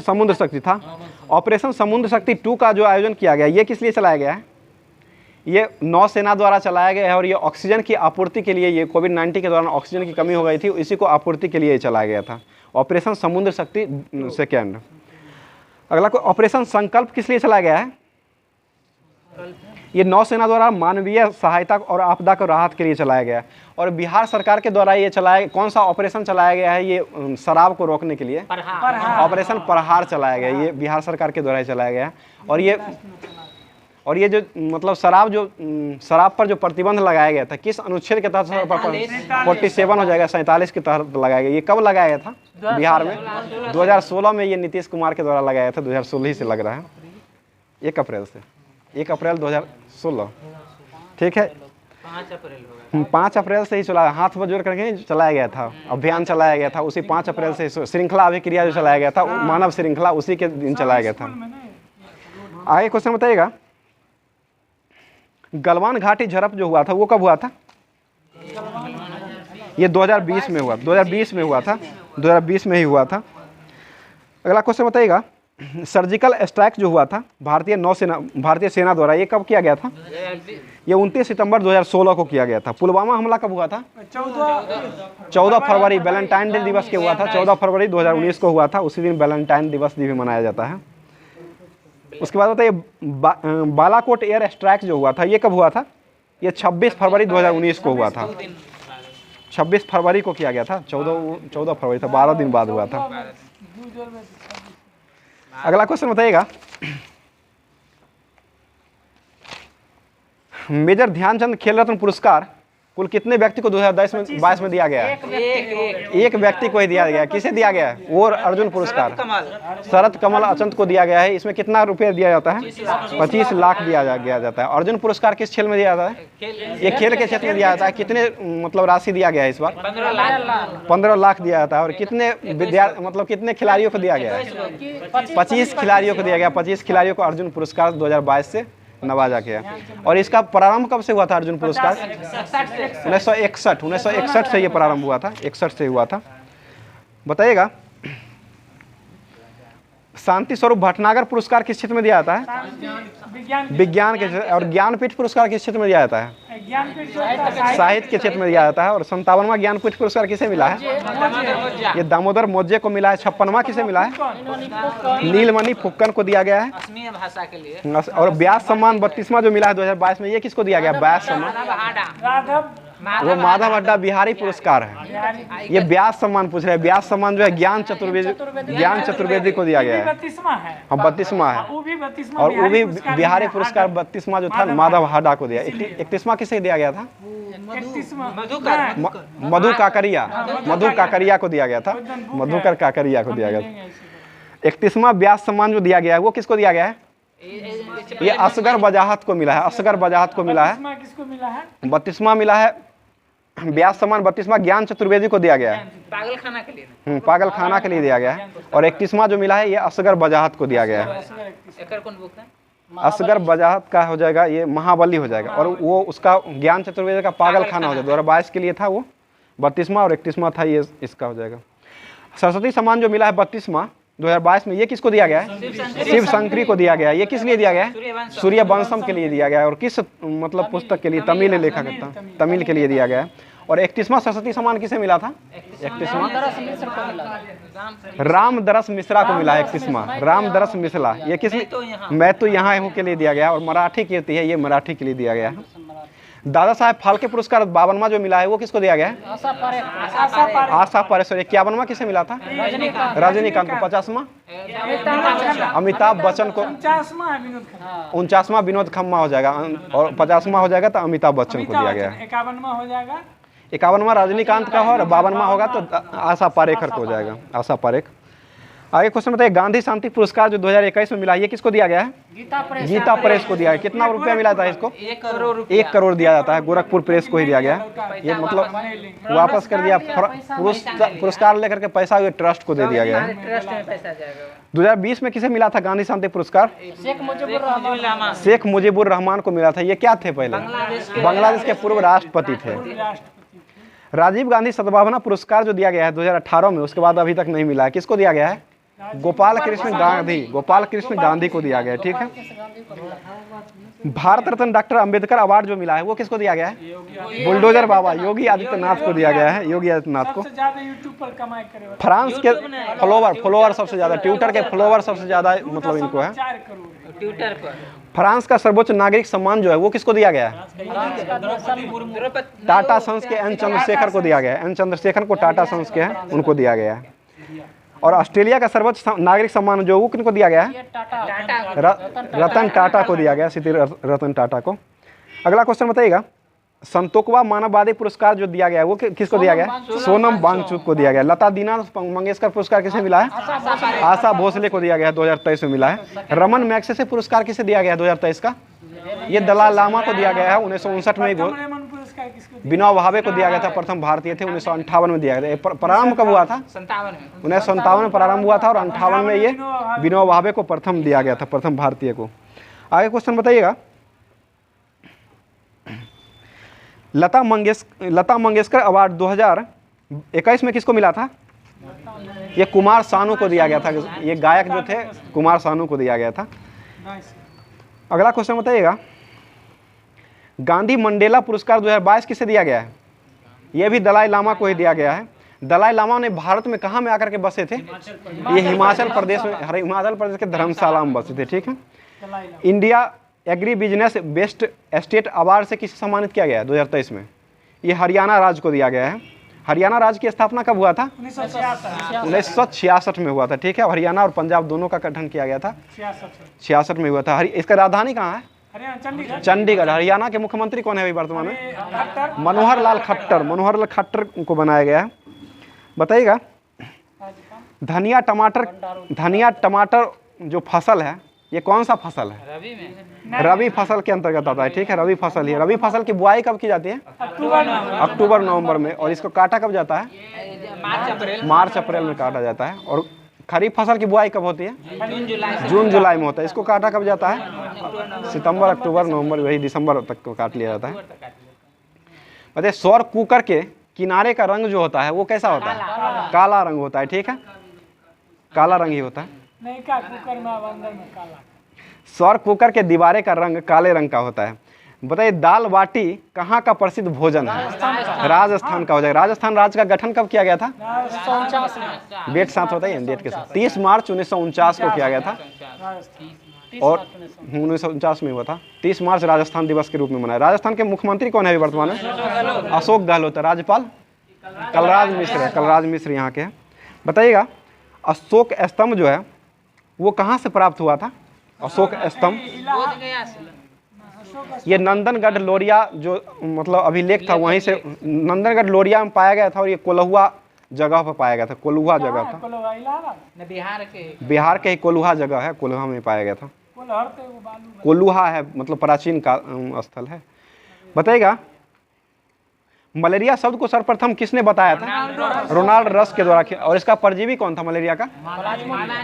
समुद्र शक्ति था। ऑपरेशन समुद्र शक्ति 2 का जो आयोजन किया गया ये किस लिए चलाया गया है? ये नौसेना द्वारा चलाया गया है। और ये ऑक्सीजन की आपूर्ति के लिए, ये कोविड-19 के दौरान ऑक्सीजन की कमी हो गई थी, इसी को आपूर्ति के लिए चलाया गया था। ऑपरेशन समुद्र शक्ति सेकेंड। अगला को ऑपरेशन संकल्प किस लिए चलाया गया है? ये नौसेना द्वारा मानवीय सहायता और आपदा को राहत के लिए चलाया गया है। और बिहार सरकार के द्वारा ये कौन सा ऑपरेशन चलाया गया है? ये शराब को रोकने के लिए ऑपरेशन प्रहार चलाया गया है। ये बिहार सरकार के द्वारा ही चलाया गया है। और ये जो मतलब शराब पर जो प्रतिबंध लगाया गया था किस अनुच्छेद के तहत? 47 हो जाएगा, 47 के तहत लगाया गया। ये कब लगाया गया था बिहार में? 2016 में ये नीतीश कुमार के द्वारा लगाया था। 2016 ही से लग रहा है, 1 अप्रैल से, 1 अप्रैल 2016। ठीक है, 5 अप्रैल से ही चलाया, हाथ पर जोड़ करके चलाया गया था, अभियान चलाया गया था। उसी 5 अप्रैल से श्रृंखला अभिक्रिया जो चलाया गया था, मानव श्रृंखला, उसी के दिन चलाया गया था। आगे क्वेश्चन बताइएगा, गलवान घाटी झड़प जो हुआ था वो कब हुआ था? ये 2020 में हुआ, 2020 में हुआ था, 2020 में ही हुआ था। अगला क्वेश्चन बताइएगा, सर्जिकल स्ट्राइक जो हुआ था भारतीय सेना द्वारा ये कब किया गया था? ये 29 सितंबर 2016 को किया गया था। पुलवामा हमला कब हुआ था? 14 फरवरी, वैलेंटाइन डे दिवस के हुआ था। 14 फरवरी 2019 को हुआ था। उसी दिन वैलेंटाइन दिवस भी मनाया जाता है। उसके बाद बताइए, बालाकोट एयर स्ट्राइक जो हुआ था ये कब हुआ था? ये 26 फरवरी 2019 को हुआ था। 26 फरवरी को किया गया था। 14 फरवरी था, 12 दिन बाद हुआ था। अगला क्वेश्चन बताइएगा, मेजर ध्यानचंद खेल रत्न पुरस्कार कुल कितने व्यक्ति को 2022 में दिया गया है? एक व्यक्ति को ही दिया गया है। किसे दिया गया है? वो अर्जुन पुरस्कार शरद कमल अचंत को दिया गया है। इसमें कितना रुपये दिया जाता है? 25 लाख दिया जाता है। अर्जुन पुरस्कार किस खेल में दिया जाता है? ये खेल के क्षेत्र में दिया जाता है। कितने मतलब राशि दिया गया है इस बार? 15 लाख दिया जाता है। और कितने कितने खिलाड़ियों को दिया गया है? 25 खिलाड़ियों को दिया गया। 25 खिलाड़ियों को अर्जुन पुरस्कार 2022 से नवाजा गया। और इसका प्रारंभ कब से हुआ था अर्जुन पुरस्कार? 1961 से ये प्रारंभ हुआ था। 61 से हुआ था। बताइएगा, शांति स्वरूप भटनागर पुरस्कार किस क्षेत्र में दिया जाता है? विज्ञान के क्षेत्र। और ज्ञानपीठ पुरस्कार किस क्षेत्र में दिया जाता है? साहित्य के क्षेत्र में दिया जाता है। और 57वां ज्ञानपीठ पुरस्कार किसे मिला है? ये दामोदर मोजे को मिला है। 56वां किसे मिला है? नीलमणि फुक्कन को दिया गया है। असमीय भाषा के लिए। और व्यास सम्मान 32वां जो मिला है 2022 में, ये किसको दिया गया? व्यास सम्मान, वो माधव अड्डा बिहारी पुरस्कार है। ये व्यास सम्मान पूछ रहे हैं। व्यास सम्मान जो है ज्ञान चतुर्वेदी को दिया गया है। हाँ 32वां है। और वो भी बिहारी पुरस्कार 32वां जो था माधव अड्डा को दिया। 31वां किसे दिया गया था? मधु काकरिया को दिया गया था। मधुकर काकरिया को दिया गया था। 31वां व्यास सम्मान जो दिया गया है वो किसको दिया गया है? ये असगर बजाहत को मिला है। असगर बजाहत को मिला है। 32वां मिला है व्यास सम्मान। 32वां ज्ञान चतुर्वेदी को दिया गया है। पागल खाना के लिए। पागल खाना के लिए दिया गया है। और 31वां जो मिला है ये असगर बजाहत को दिया गया है। कौन बुक है? असगर बजाहत का हो जाएगा ये महाबली हो जाएगा। और वो उसका ज्ञान चतुर्वेदी का पागल खाना हो जाएगा। 2022 के लिए था वो 32वां। और 31वां था ये इसका हो जाएगा। सरस्वती सम्मान जो मिला है 32वां 2022 में, ये किसको दिया गया है? शिव शंकरी को दिया गया है। ये किस लिए दिया गया है? सूर्यवंशम के लिए दिया गया है। और किस मतलब पुस्तक के लिए? तमिल लेखक तमिल के लिए दिया गया है। और 31वां सरस्वती सम्मान किसे मिला था? 31वां रामदरस मिश्रा को मिला है। 31वां रामदरस मिश्रा। ये किस लिए? मैं तो यहाँ हूँ के लिए दिया गया। और मराठी कीर्ति है, ये मराठी के लिए दिया गया है। दादा साहेब फाल्के पुरस्कार 52वां जो मिला है वो किसको दिया गया है? आशा पारेख। 51वां किसे मिला था? रजनीकांत को। 50वां अमिताभ बच्चन को। 49वां विनोद खन्ना हो जाएगा। और 50वां हो जाएगा तो अमिताभ बच्चन को दिया गया है। 51वां रजनीकांत का हो और 52वां होगा तो आशा पारेख को हो जाएगा। आशा पारेख। आगे क्वेश्चन बताइए। गांधी शांति पुरस्कार जो 2021 में मिला ये किसको दिया गया है? गीता प्रेस को दिया है। कितना रुपया मिला था इसको? 1 करोड़ दिया जाता है। गोरखपुर प्रेस को ही दिया गया है। ये मतलब वापस कर दिया। पुरस्कार लेकर के पैसा ये ट्रस्ट को दे दिया गया है। 2020 में किसे मिला था गांधी शांति पुरस्कार? शेख मुजीबुर रहमान को मिला था। ये क्या थे? पहले बांग्लादेश के पूर्व राष्ट्रपति थे। राजीव गांधी सद्भावना पुरस्कार जो दिया गया है 2018 में, उसके बाद अभी तक नहीं मिला है। किसको दिया गया है? गोपाल कृष्ण गांधी को दिया गया है। ठीक है। भारत रत्न डॉक्टर अंबेडकर अवार्ड जो मिला है वो किसको दिया गया है? बुलडोजर बाबा योगी आदित्यनाथ को दिया गया है। योगी आदित्यनाथ को। फ्रांस के फॉलोवर सबसे ज्यादा, ट्विटर के फॉलोवर सबसे ज्यादा मतलब इनको है। ट्विटर पर फ्रांस का सर्वोच्च नागरिक सम्मान जो है वो किसको दिया गया है? टाटा सन्स के एन चंद्रशेखर को दिया गया है। एन चंद्रशेखर को टाटा सन्स के हैं उनको दिया गया है। और ऑस्ट्रेलिया का सर्वोच्च नागरिक सम्मान जो वो किनको दिया गया है? रतन टाटा को दिया गया। श्री रतन टाटा को। अगला क्वेश्चन बताइएगा। संतोकवा मानववादी पुरस्कार जो दिया गया है वो किसको दिया गया है? सोनम वांगचुक को दिया गया। लता दीनानाथ मंगेशकर पुरस्कार किसे मिला है? आशा भोसले को दिया गया है। 2023 में मिला है। रमन मैग्सेसे पुरस्कार किसे दिया गया है 2023 का? ये दलाई लामा को दिया गया है। 1959 में विनोबा भावे को दिया गया था। प्रथम भारतीय थे। 1958 में दिया गया था। प्रारंभ कब हुआ था? 1957 में प्रारंभ हुआ था। और 58 में ये विनोबा भावे को प्रथम दिया गया था, प्रथम भारतीय को। आगे क्वेश्चन बताइएगा। लता मंगेशकर अवार्ड 2021 में किसको मिला था? ये कुमार सानू को दिया गया था। ये गायक जो थे कुमार सानू को दिया गया था। अगला क्वेश्चन बताइएगा। गांधी मंडेला पुरस्कार 2022 किसे दिया गया है? ये भी दलाई लामा को ही दिया गया है। दलाई लामा ने भारत में कहाँ में आकर के बसे थे? ये हिमाचल प्रदेश के धर्मशाला में बसे थे। ठीक है। India agri business best state award से किसे सम्मानित किया गया है 2023 में? ये हरियाणा राज्य को दिया गया है। हरियाणा राज्य की स्थापना कब हुआ था? 1966 में हुआ था। ठीक है। हरियाणा और पंजाब दोनों का गठन किया गया था। 66 में हुआ था। इसका राजधानी कहाँ है? चंडीगढ़। हरियाणा के मुख्यमंत्री कौन है अभी वर्तमान में? मनोहर लाल खट्टर को बनाया गया है। बताइएगा। धनिया टमाटर जो फसल है ये कौन सा फसल है? रबी फसल के अंतर्गत आता है। ठीक है। रबी फसल ही। रबी फसल की बुआई कब की जाती है? अक्टूबर नवंबर में। और इसको काटा कब जाता है? मार्च अप्रैल में काटा जाता है। और खरीफ फसल की बुआई कब होती है? जून जुलाई में होता है। इसको काटा कब जाता है? सितंबर अक्टूबर नवंबर वही दिसंबर तक को काट लिया जाता है। बताइए। सौर कुकर के किनारे का रंग जो होता है वो कैसा होता है? काला रंग होता है। ठीक है। काला रंग ही होता है। नहीं का कुकर में अब अंदर में काला। सौर कुकर के दीवारे का रंग काले रंग का होता है। बताइए दाल बाटी कहाँ का प्रसिद्ध भोजन है? राजस्थान का हो जाएगा। राजस्थान राज्य का गठन कब किया गया था? 1949 में डेट साथ होता है डेट के साथ 30 मार्च 1949 को किया गया था और 1949 में हुआ था। 30 मार्च राजस्थान दिवस के रूप में मनाया। राजस्थान के मुख्यमंत्री कौन है अभी वर्तमान में? अशोक गहलोत। राज्यपाल कलराज मिश्र है। कलराज मिश्र यहाँ के हैं। बताइएगा अशोक स्तंभ जो है वो कहाँ से प्राप्त हुआ था? अशोक स्तंभ बोध गया से। ये नंदनगढ़ लोरिया जो मतलब अभिलेख था वहीं से नंदनगढ़ लोरिया में पाया गया था और ये कोल्हुआ जगह पर पाया गया था। कोल्हुआ जगह था, कोल्हर इलाहाबाद न बिहार के बिहार के ही कोल्हुआ जगह है, कोल्हुआ में पाया गया था। कोल्हर ते वो बालू कोल्हुआ है मतलब प्राचीन का स्थल है। बताइएगा मलेरिया शब्द को सर्वप्रथम किसने बताया था? रोनाल्ड रस के द्वारा। और इसका परजीवी कौन था मलेरिया का?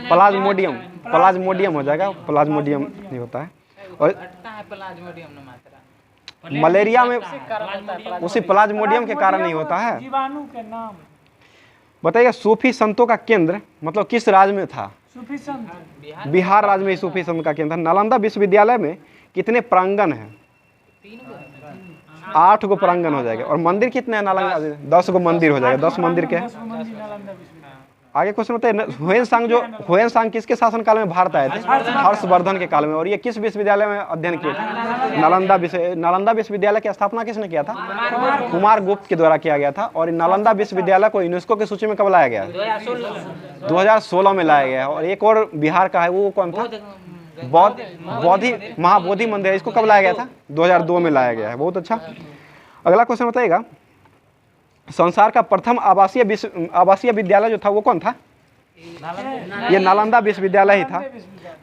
प्लाज्मोडियम। प्लाज्मोडियम हो जाएगा, प्लाज्मोडियम नहीं होता है। और घटता है प्लाज्मोडियम न मात्रा। मलेरिया में कारण होता है उसी प्लाज्मोडियम के कारण नहीं होता है। जीवाणु के नाम बताइएगा सूफी संतों का केंद्र मतलब किस राज्य में था? सूफी संत बिहार राज्य में सूफी संत का केंद्र था। नालंदा विश्वविद्यालय में कितने प्रांगण हैं? 8 गो प्रांगण हो जाएगा। और मंदिर कितने हैं नालंदा? 10 गो मंदिर हो जाएगा। 10 मंदिर के हैं। आगे क्वेश्चन बताइए हुएन सांग किसके शासनकाल में भारत आए थे? हर्षवर्धन के काल में। और ये किस विश्वविद्यालय में अध्ययन किए थे? नालंदा विश्वविद्यालय की स्थापना किसने किया था? कुमार गुप्त के द्वारा किया गया था। और नालंदा विश्वविद्यालय को यूनेस्को की सूची में कब लाया गया? 2016 में लाया गया है। और एक और बिहार का है वो कौन था? महाबोधि मंदिर। इसको कब लाया गया था? 2002 में लाया गया है। बहुत अच्छा। अगला क्वेश्चन बताइएगा संसार का प्रथम आवासीय विद्यालय जो था वो कौन था? ये नालंदा विश्वविद्यालय ही था।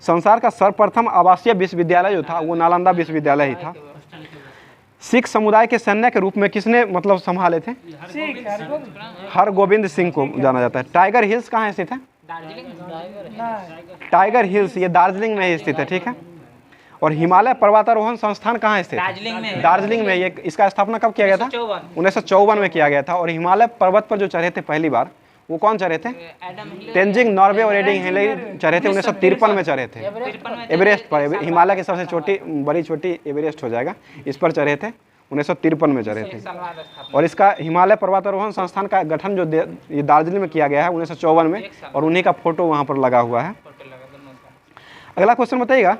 संसार का सर्वप्रथम आवासीय विश्वविद्यालय जो था वो नालंदा विश्वविद्यालय ही था। सिख समुदाय के सैन्य के रूप में किसने मतलब संभाले थे? हरगोविंद सिंह को जाना जाता है। टाइगर हिल्स कहाँ स्थित है? टाइगर हिल्स ये दार्जिलिंग में ही स्थित है। ठीक है। और हिमालय पर्वतारोहण संस्थान कहाँ स्थित है? दार्जिलिंग में। ये इसका स्थापना कब किया गया था? 1954 में किया गया था। और हिमालय पर्वत पर जो चढ़े थे पहली बार वो कौन चढ़े थे? तेंजिंग नॉर्वे और एडिंग हेले चढ़े थे। 1953 में चढ़े थे एवरेस्ट पर। हिमालय की सबसे बड़ी चोटी एवरेस्ट हो जाएगा। इस पर चढ़े थे 1953 में चढ़े थे। और इसका हिमालय पर्वतारोहण संस्थान का गठन जो ये दार्जिलिंग में किया गया है 1954 में। और उन्हीं का फोटो वहाँ पर लगा हुआ है। अगला क्वेश्चन बताइएगा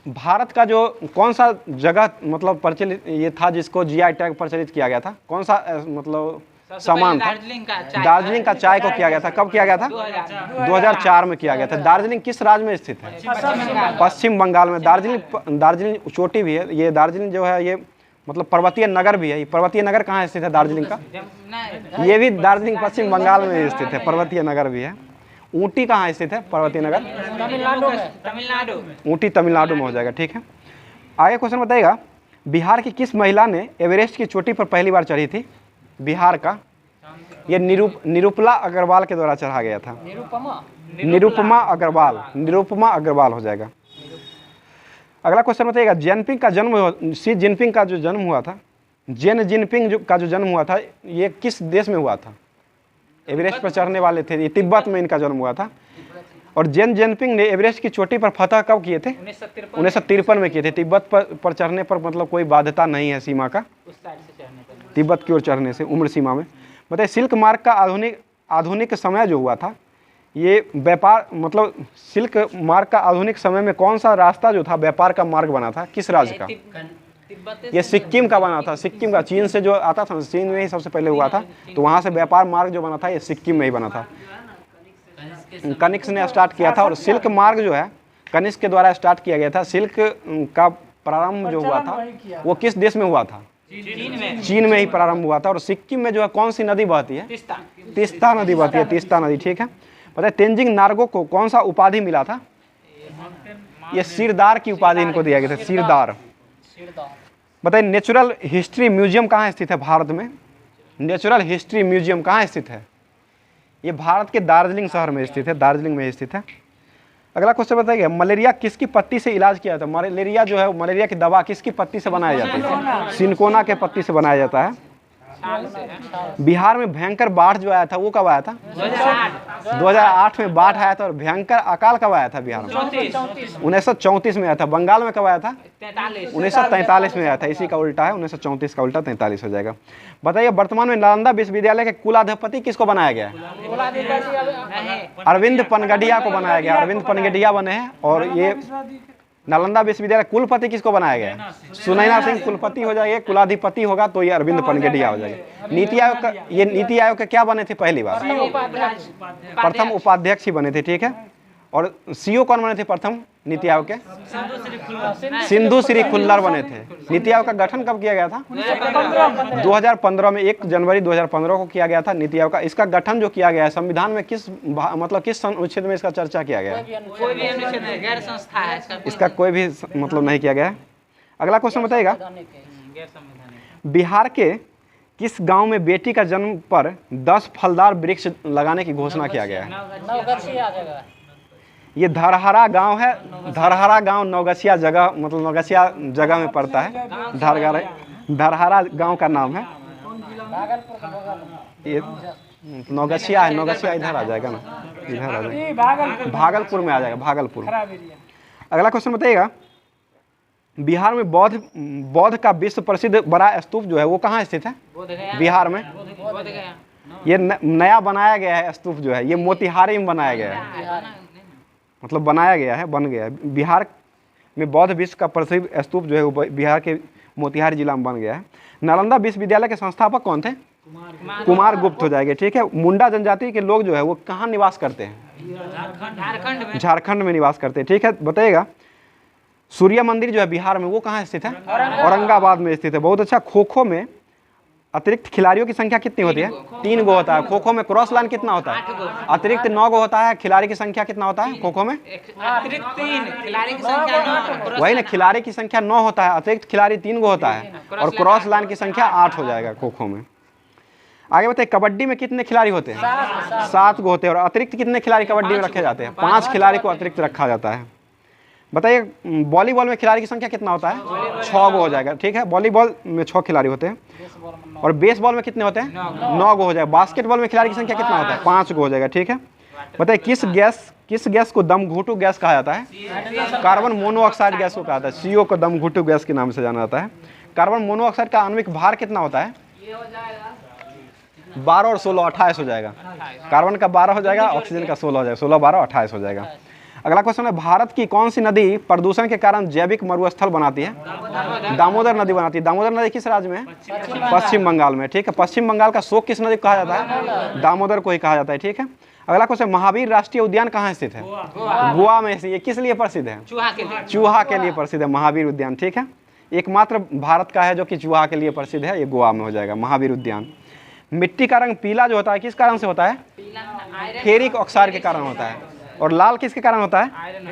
भारत का जो कौन सा जगह मतलब प्रचलित ये था जिसको जीआई टैग प्रचलित किया गया था? कौन सा मतलब सामान था? दार्जिलिंग का चाय को किया गया था। कब किया गया था? 2004 में किया गया था। दार्जिलिंग किस राज्य में स्थित है? पश्चिम बंगाल में। दार्जिलिंग चोटी भी है। ये दार्जिलिंग जो है ये मतलब पर्वतीय नगर भी है। ये पर्वतीय नगर कहाँ स्थित है दार्जिलिंग का? ये भी दार्जिलिंग पश्चिम बंगाल में स्थित है। पर्वतीय नगर भी है। ऊटी कहाँ स्थित है? पर्वतीय नगर तमिलनाडु। ऊटी तमिलनाडु में हो जाएगा। ठीक है। आगे क्वेश्चन बताइएगा बिहार की किस महिला ने एवरेस्ट की चोटी पर पहली बार चढ़ी थी? बिहार का ये निरुपला अग्रवाल के द्वारा चढ़ा गया था। निरुपमा अग्रवाल हो जाएगा। अगला क्वेश्चन बताइएगा शी जिनपिंग का जो जन्म हुआ था का जो जन्म हुआ था ये किस देश में हुआ था? एवरेस्ट पर चढ़ने वाले थे। ये तिब्बत में इनका जन्म हुआ था। और जिनपिंग ने एवरेस्ट की चोटी पर फतह कब किए थे? 1953 में किए थे। तिब्बत पर चढ़ने पर मतलब कोई बाध्यता नहीं है सीमा का तिब्बत की ओर चढ़ने से उम्र सीमा में। बताइए सिल्क मार्ग का आधुनिक समय जो हुआ था ये व्यापार मतलब सिल्क मार्ग का आधुनिक समय में कौन सा रास्ता जो था व्यापार का मार्ग बना था? किस राज्य का? ये सिक्किम का बना था। सिक्किम का चीन से जो आता था चीन में ही सबसे पहले हुआ था। तो वहाँ से व्यापार मार्ग जो बना था ये सिक्किम में ही बना था। कनिष्क ने स्टार्ट किया था। और सिल्क मार्ग जो है कनिष्क के द्वारा स्टार्ट किया गया था। सिल्क का प्रारंभ जो हुआ था वो किस देश में हुआ था? चीन में ही प्रारंभ हुआ था। और सिक्किम में जो है कौन सी नदी बहती है? तीस्ता नदी बहती है। तीस्ता नदी। ठीक है। बताइए तेंजिंग नार्गो को कौन सा उपाधि मिला था? ये सिरदार की उपाधि इनको दिया गया था। सिरदार। बताइए नेचुरल हिस्ट्री म्यूजियम कहाँ स्थित है भारत में? नेचुरल हिस्ट्री म्यूजियम कहाँ स्थित है? ये भारत के दार्जिलिंग शहर में स्थित है। दार्जिलिंग में स्थित है। अगला क्वेश्चन बताइए मलेरिया किसकी पत्ती से इलाज किया जाता है? मलेरिया जो है मलेरिया की दवा किसकी पत्ती से बनाया जाता है? सिनकोना के पत्ती से बनाया जाता है। बिहार में भयंकर बाढ़ जो आया था वो कब आया था? 2008 में बाढ़ आया था और भयंकर अकाल कब आया था बिहार में? 1934 में आया था। बंगाल में कब आया था? 1943 में आया था। इसी का उल्टा है, 1934 का उल्टा 43 हो जाएगा। बताइए वर्तमान में नालंदा विश्वविद्यालय के कुलाधिपति किसको बनाया गया है? अरविंद पनगडिया को बनाया गया। अरविंद पनगडिया बने हैं। और ये नालंदा विश्वविद्यालय कुलपति किसको बनाया गया है? सुनैना सिंह कुलपति हो जाएगा। कुलाधिपति होगा तो ये अरविंद पनगडिया हो जाएगा। नीति आयोग का, ये नीति आयोग के क्या बने थे पहली बार? प्रथम उपाध्यक्ष ही बने थे, ठीक है। और सीईओ कौन बने थे प्रथम नीति आयोग के? सिंधु श्री खुल्लर बने थे। नीति आयोग का गठन कब किया गया था? 2015 में, 1 जनवरी 2015 को किया गया था नीति आयोग का। इसका गठन जो किया गया है संविधान में किस किस अनुच्छेद में इसका चर्चा किया गया है? कोई भी अनुच्छेद नहीं, गैर संस्था है इसका कोई भी नहीं किया गया है। अगला क्वेश्चन बताइएगा, गैर संवैधानिक। बिहार के किस गांव में बेटी का जन्म पर 10 फलदार वृक्ष लगाने की घोषणा किया गया है? ये धरहरा गांव है। धरहरा गांव नवगछिया जगह, नवगछिया जगह में पड़ता है। धरहरा गांव का नाम है। ये नवगछिया है। नवगछिया इधर आ जाएगा ना, इधर आ जाएगा, भागलपुर में आ जाएगा, भागलपुर। अगला क्वेश्चन बताइएगा, बिहार में बौद्ध का विश्व प्रसिद्ध बड़ा स्तूप जो है वो कहाँ स्थित है? बिहार में। ये नया बनाया गया है स्तूप जो है, ये मोतिहारी में बनाया गया है। बनाया गया है, बन गया है। बिहार में बौद्ध विश्व का प्रसिद्ध स्तूप जो है वो बिहार के मोतिहारी जिला में बन गया है। नालंदा विश्वविद्यालय के संस्थापक कौन थे? कुमार गुप्त हो जाएंगे, ठीक है। मुंडा जनजाति के लोग जो है वो कहाँ निवास करते हैं? झारखंड में निवास करते हैं, ठीक है। बताइएगा सूर्य मंदिर जो है बिहार में वो कहाँ स्थित है? औरंगाबाद में स्थित है। बहुत अच्छा। खो खो में अतिरिक्त खिलाड़ियों की संख्या कितनी होती है? 3 गो होता है। खो खो में क्रॉस लाइन कितना होता है? अतिरिक्त 9 गो होता है। खिलाड़ी की संख्या कितना होता है खो खो में? अतिरिक्त 3, खिलाड़ी की संख्या 9। वही ना, खिलाड़ी की संख्या 9 होता है, अतिरिक्त खिलाड़ी 3 गो होता है और क्रॉस लाइन की संख्या 8 हो जाएगा खो खो में। आगे बताइए कबड्डी में कितने खिलाड़ी होते हैं? 7 गो होते हैं। और अतिरिक्त कितने खिलाड़ी कबड्डी में रखे जाते हैं? 5 खिलाड़ी को अतिरिक्त रखा जाता है। बताइए वॉलीबॉल में खिलाड़ी की संख्या कितना होता है? 6 गो हो जाएगा, ठीक है। वॉलीबॉल में 6 खिलाड़ी होते हैं। और बेसबॉल में कितने होते हैं? 9 गो हो जाएगा। बास्केटबॉल में खिलाड़ी की संख्या कितना होता है? 5 गो हो जाएगा, ठीक है। बताइए किस गैस को दमघुटू गैस कहा जाता है? कार्बन मोनोऑक्साइड गैस को कहा जाता है। CO को दमघुटू गैस के नाम से जाना जाता है। कार्बन मोनोऑक्साइड का आणविक भार कितना होता है? 12 और 16 28 हो जाएगा। कार्बन का 12 हो जाएगा, ऑक्सीजन का 16 हो जाएगा। 16 12 28 हो जाएगा। अगला क्वेश्चन है, भारत की कौन सी नदी प्रदूषण के कारण जैविक मरुस्थल बनाती है? दामोदर नदी बनाती है। दामोदर नदी किस राज्य में है? पश्चिम बंगाल में, ठीक है। पश्चिम बंगाल का शोक किस नदी को कहा जाता है? दामोदर को ही कहा जाता है, ठीक है। अगला क्वेश्चन, महावीर राष्ट्रीय उद्यान कहाँ स्थित है? गोवा में। ये किस लिए प्रसिद्ध है? चूहा के लिए प्रसिद्ध है महावीर उद्यान, ठीक है। एकमात्र भारत का है जो कि चूहा के लिए प्रसिद्ध है, ये गोवा में हो जाएगा महावीर उद्यान। मिट्टी का रंग पीला जो होता है किस कारण से होता है? फेरिक ऑक्साइड के कारण होता है। और लाल किसके कारण होता है?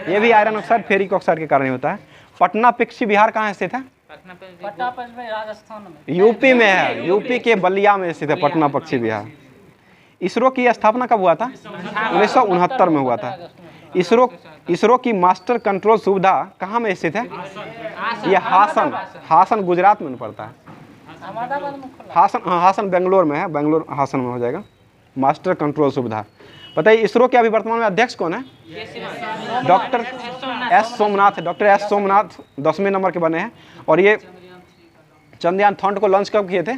ये भी आयरन ऑक्साइड फेरिक ऑक्साइड के कारण ही होता है। पटना पक्षी विहार कहाँ स्थित है? राजस्थान में। यूपी में है। यूपी के बलिया में स्थित है पटना पक्षी विहार। इसरो की स्थापना कब हुआ था? 1969 में हुआ था। इसरो की मास्टर कंट्रोल सुविधा कहाँ में स्थित है? ये हासन गुजरात में पड़ता है। हासन बेंगलोर में है। बेंगलोर हासन में हो जाएगा मास्टर कंट्रोल सुविधा। बताइए इसरो के अभी वर्तमान में अध्यक्ष कौन है? Doctor S Somanath. Doctor S Somanath 10वें नंबर के बने हैं। और ये चंद्रयान थॉन्ड को लॉन्च कब किए थे?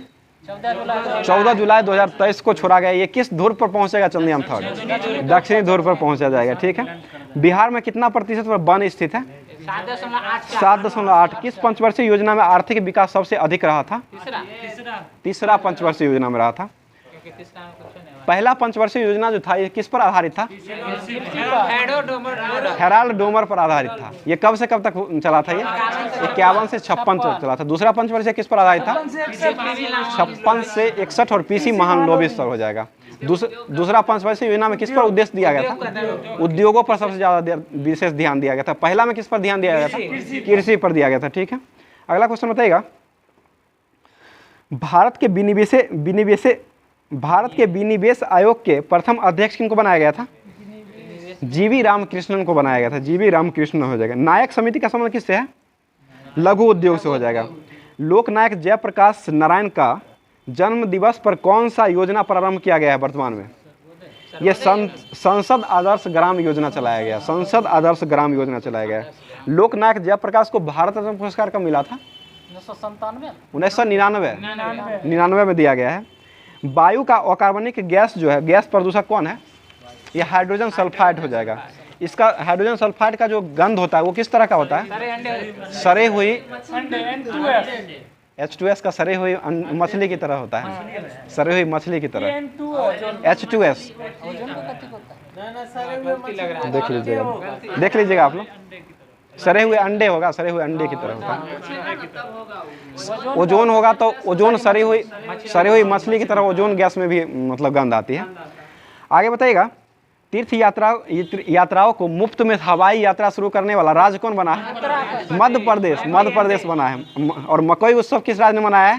14 जुलाई 2023 को छोड़ा गया। ये किस ध्रुव पर पहुंचेगा चंद्रयान थर्ड? दक्षिणी ध्रुव पर पहुंचा जाएगा, ठीक है। बिहार में कितना प्रतिशत पर वन स्थित है? 7.8। किस पंचवर्षीय योजना में आर्थिक विकास सबसे अधिक रहा था? तीसरा पंचवर्षीय योजना में रहा था। पहला पंचवर्षीय योजना जो था ये किस पर आधारित था? हेराल्ड डोमर पर आधारित था। ये कब से कब तक चला था? ये 51 से 56 तक चला था। दूसरा पंचवर्षीय किस पर आधारित था? 56 से 61 और पीसी महानलोबिस पर हो जाएगा। दूसरा पंचवर्षीय योजना में किस पर उद्देश्य दिया गया था? उद्योगों पर सबसे ज्यादा विशेष ध्यान दिया गया था। पहला में किस पर ध्यान दिया गया था? कृषि पर दिया गया था, ठीक है। अगला क्वेश्चन बताइएगा, भारत के विनिवेश आयोग के प्रथम अध्यक्ष किनको बनाया गया था? जीवी रामकृष्णन को बनाया गया था। जीवी रामकृष्णन हो जाएगा। नायक समिति का संबंध किससे है? लघु उद्योग से हो जाएगा। लोकनायक जयप्रकाश नारायण का जन्म दिवस पर कौन सा योजना प्रारंभ किया गया है वर्तमान में? ये संसद आदर्श ग्राम योजना चलाया गया, संसद आदर्श ग्राम योजना चलाया गया। लोकनायक जयप्रकाश को भारत रत्न पुरस्कार कब मिला था? 1999 में दिया गया है। वायु का अकार्बनिक गैस जो है, गैस प्रदूषक कौन है? ये हाइड्रोजन सल्फाइड हो जाएगा। इसका हाइड्रोजन सल्फाइड का जो गंध होता है वो किस तरह का होता है? सड़े हुई H2S का सड़े हुई मछली की तरह होता है, सड़े हुई मछली की तरह H2S। देख लीजिएगा आप लोग, सड़े हुए अंडे होगा, सड़े हुए अंडे की तरह होगा। ओजोन होगा तो ओजोन सड़ी हुई मछली की तरह ओजोन गैस में भी मतलब गंध आती है। आगे बताइएगा, तीर्थ यात्राओं को मुफ्त में हवाई यात्रा शुरू करने वाला राज्य कौन बना है? मध्य प्रदेश बना है। और मकई उत्सव किस राज्य ने मनाया है?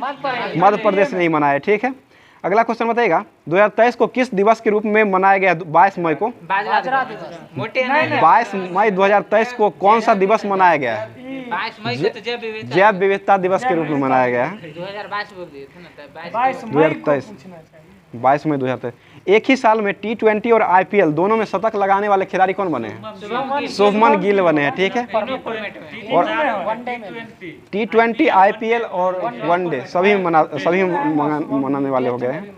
मध्य प्रदेश ने ही मनाया है। ठीक है, अगला क्वेश्चन बताइएगा, 2023 को किस दिवस के रूप में मनाया गया? 22 मई को 22 मई 2023 को कौन सा दिवस मनाया गया है? 22 मई को तो जैव विविधता दिवस के रूप में मनाया गया है। 2022 बोल दिए थे ना, 22 मई 2023। एक ही साल में T20 और IPL दोनों में शतक लगाने वाले खिलाड़ी कौन बने हैं? शुभमन गिल बने हैं। ठीक है, और T20, IPL और वनडे सभी मनाने वाले हो गए हैं।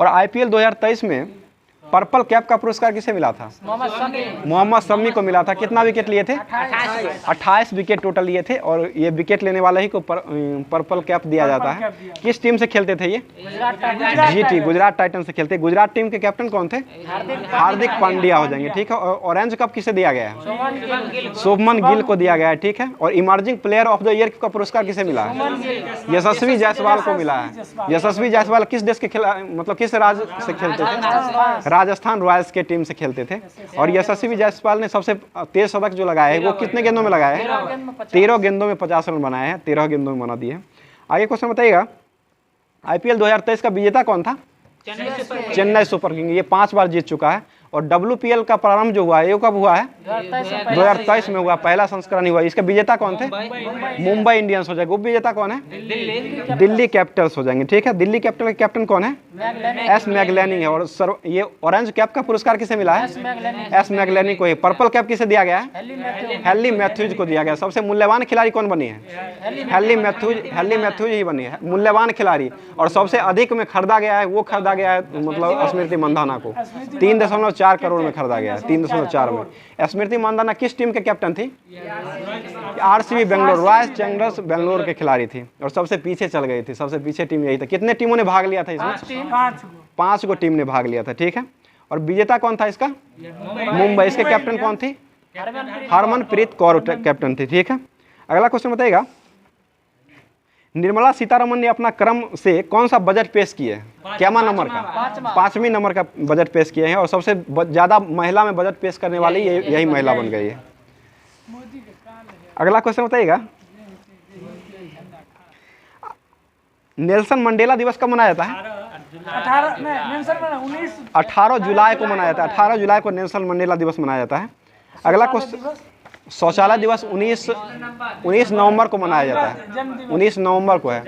और IPL 2023 में पर्पल कैप का पुरस्कार किसे मिला था? मोहम्मद शमी को मिला था। कितना विकेट लिए थे? 28 विकेट टोटल लिए थे। और ये विकेट लेने वाले ही को पर्पल कैप दिया जाता है। किस टीम से खेलते थे ये? GT, गुजरात टाइटन से खेलते। गुजरात टीम के कैप्टन कौन थे? हार्दिक पांड्या हो जाएंगे। ठीक है, और ऑरेंज कप किसे दिया गया है? शुभमन गिल को दिया गया है। ठीक है, और emerging player of the year का पुरस्कार किसे मिला है? यशस्वी जायसवाल को मिला है। यशस्वी जायसवाल किस देश के मतलब किस राज्य से खेलते थे? राजस्थान रॉयल्स के टीम से खेलते थे। और यशस्वी जायसवाल ने सबसे तेज शतक जो लगाया है वो कितने गेंदों में लगाया है? 13 गेंदों में 50 रन बनाए हैं, 13 गेंदों में बना दिए। आगे क्वेश्चन बताइएगा, IPL 2023 का विजेता कौन था? Chennai super king. ये 5 बार जीत चुका है। और WPL का प्रारंभ जो हुआ है ये कब हुआ है? 2023 में हुआ, पहला संस्करण ही हुआ। इसके विजेता कौन थे? मुंबई इंडियंस हो जाएगा। उप विजेता कौन है? दिल्ली कैपिटल्स हो जाएंगे। ठीक है, दिल्ली कैपिटल के कैप्टन कौन है? एस मैगलेनी है। और ये ऑरेंज कैप का पुरस्कार किसे मिला है? एस मैगलेनी को ही। पर्पल कैप किसे दिया गया है? हेली मैथ्यूज को दिया गया। सबसे मूल्यवान खिलाड़ी कौन बनी है? हेली मैथ्यूज ही बनी है मूल्यवान खिलाड़ी। और सबसे अधिक में खरीदा गया है वो खरीदा गया है मतलब स्मृति मंधाना को 3.4 करोड़ में खरीदा गया है। 3.4 में। स्मृति मंधाना किस टीम के कैप्टन थी? RCB Bangalore, royal Challengers Bangalore के खिलाड़ी थी। और सबसे पीछे चल गई थी, सबसे पीछे टीम यही था। कितने टीमों ने भाग लिया था इसमें? 5 को टीम ने भाग लिया था। ठीक है, और विजेता कौन था इसका? मुंबई। इसके कैप्टन कौन थी? हरमनप्रीत कौर कैप्टन थी। ठीक है, अगला क्वेश्चन बताइएगा, निर्मला सीतारमण ने अपना क्रम से कौन सा बजट पेश किए? क्या नंबर का? 5वीं नंबर का बजट पेश किए हैं। और सबसे ज्यादा महिला में बजट पेश करने वाली यही महिला बन गई है। अगला क्वेश्चन बताइएगा, नेल्सन मंडेला दिवस कब मनाया जाता है? 18 जुलाई को मनाया जाता है। 18 जुलाई को नेल्सन मंडेला दिवस मनाया जाता है। अगला क्वेश्चन, शौचालय दिवस 19 नवंबर को मनाया जाता है। 19 नवंबर को है,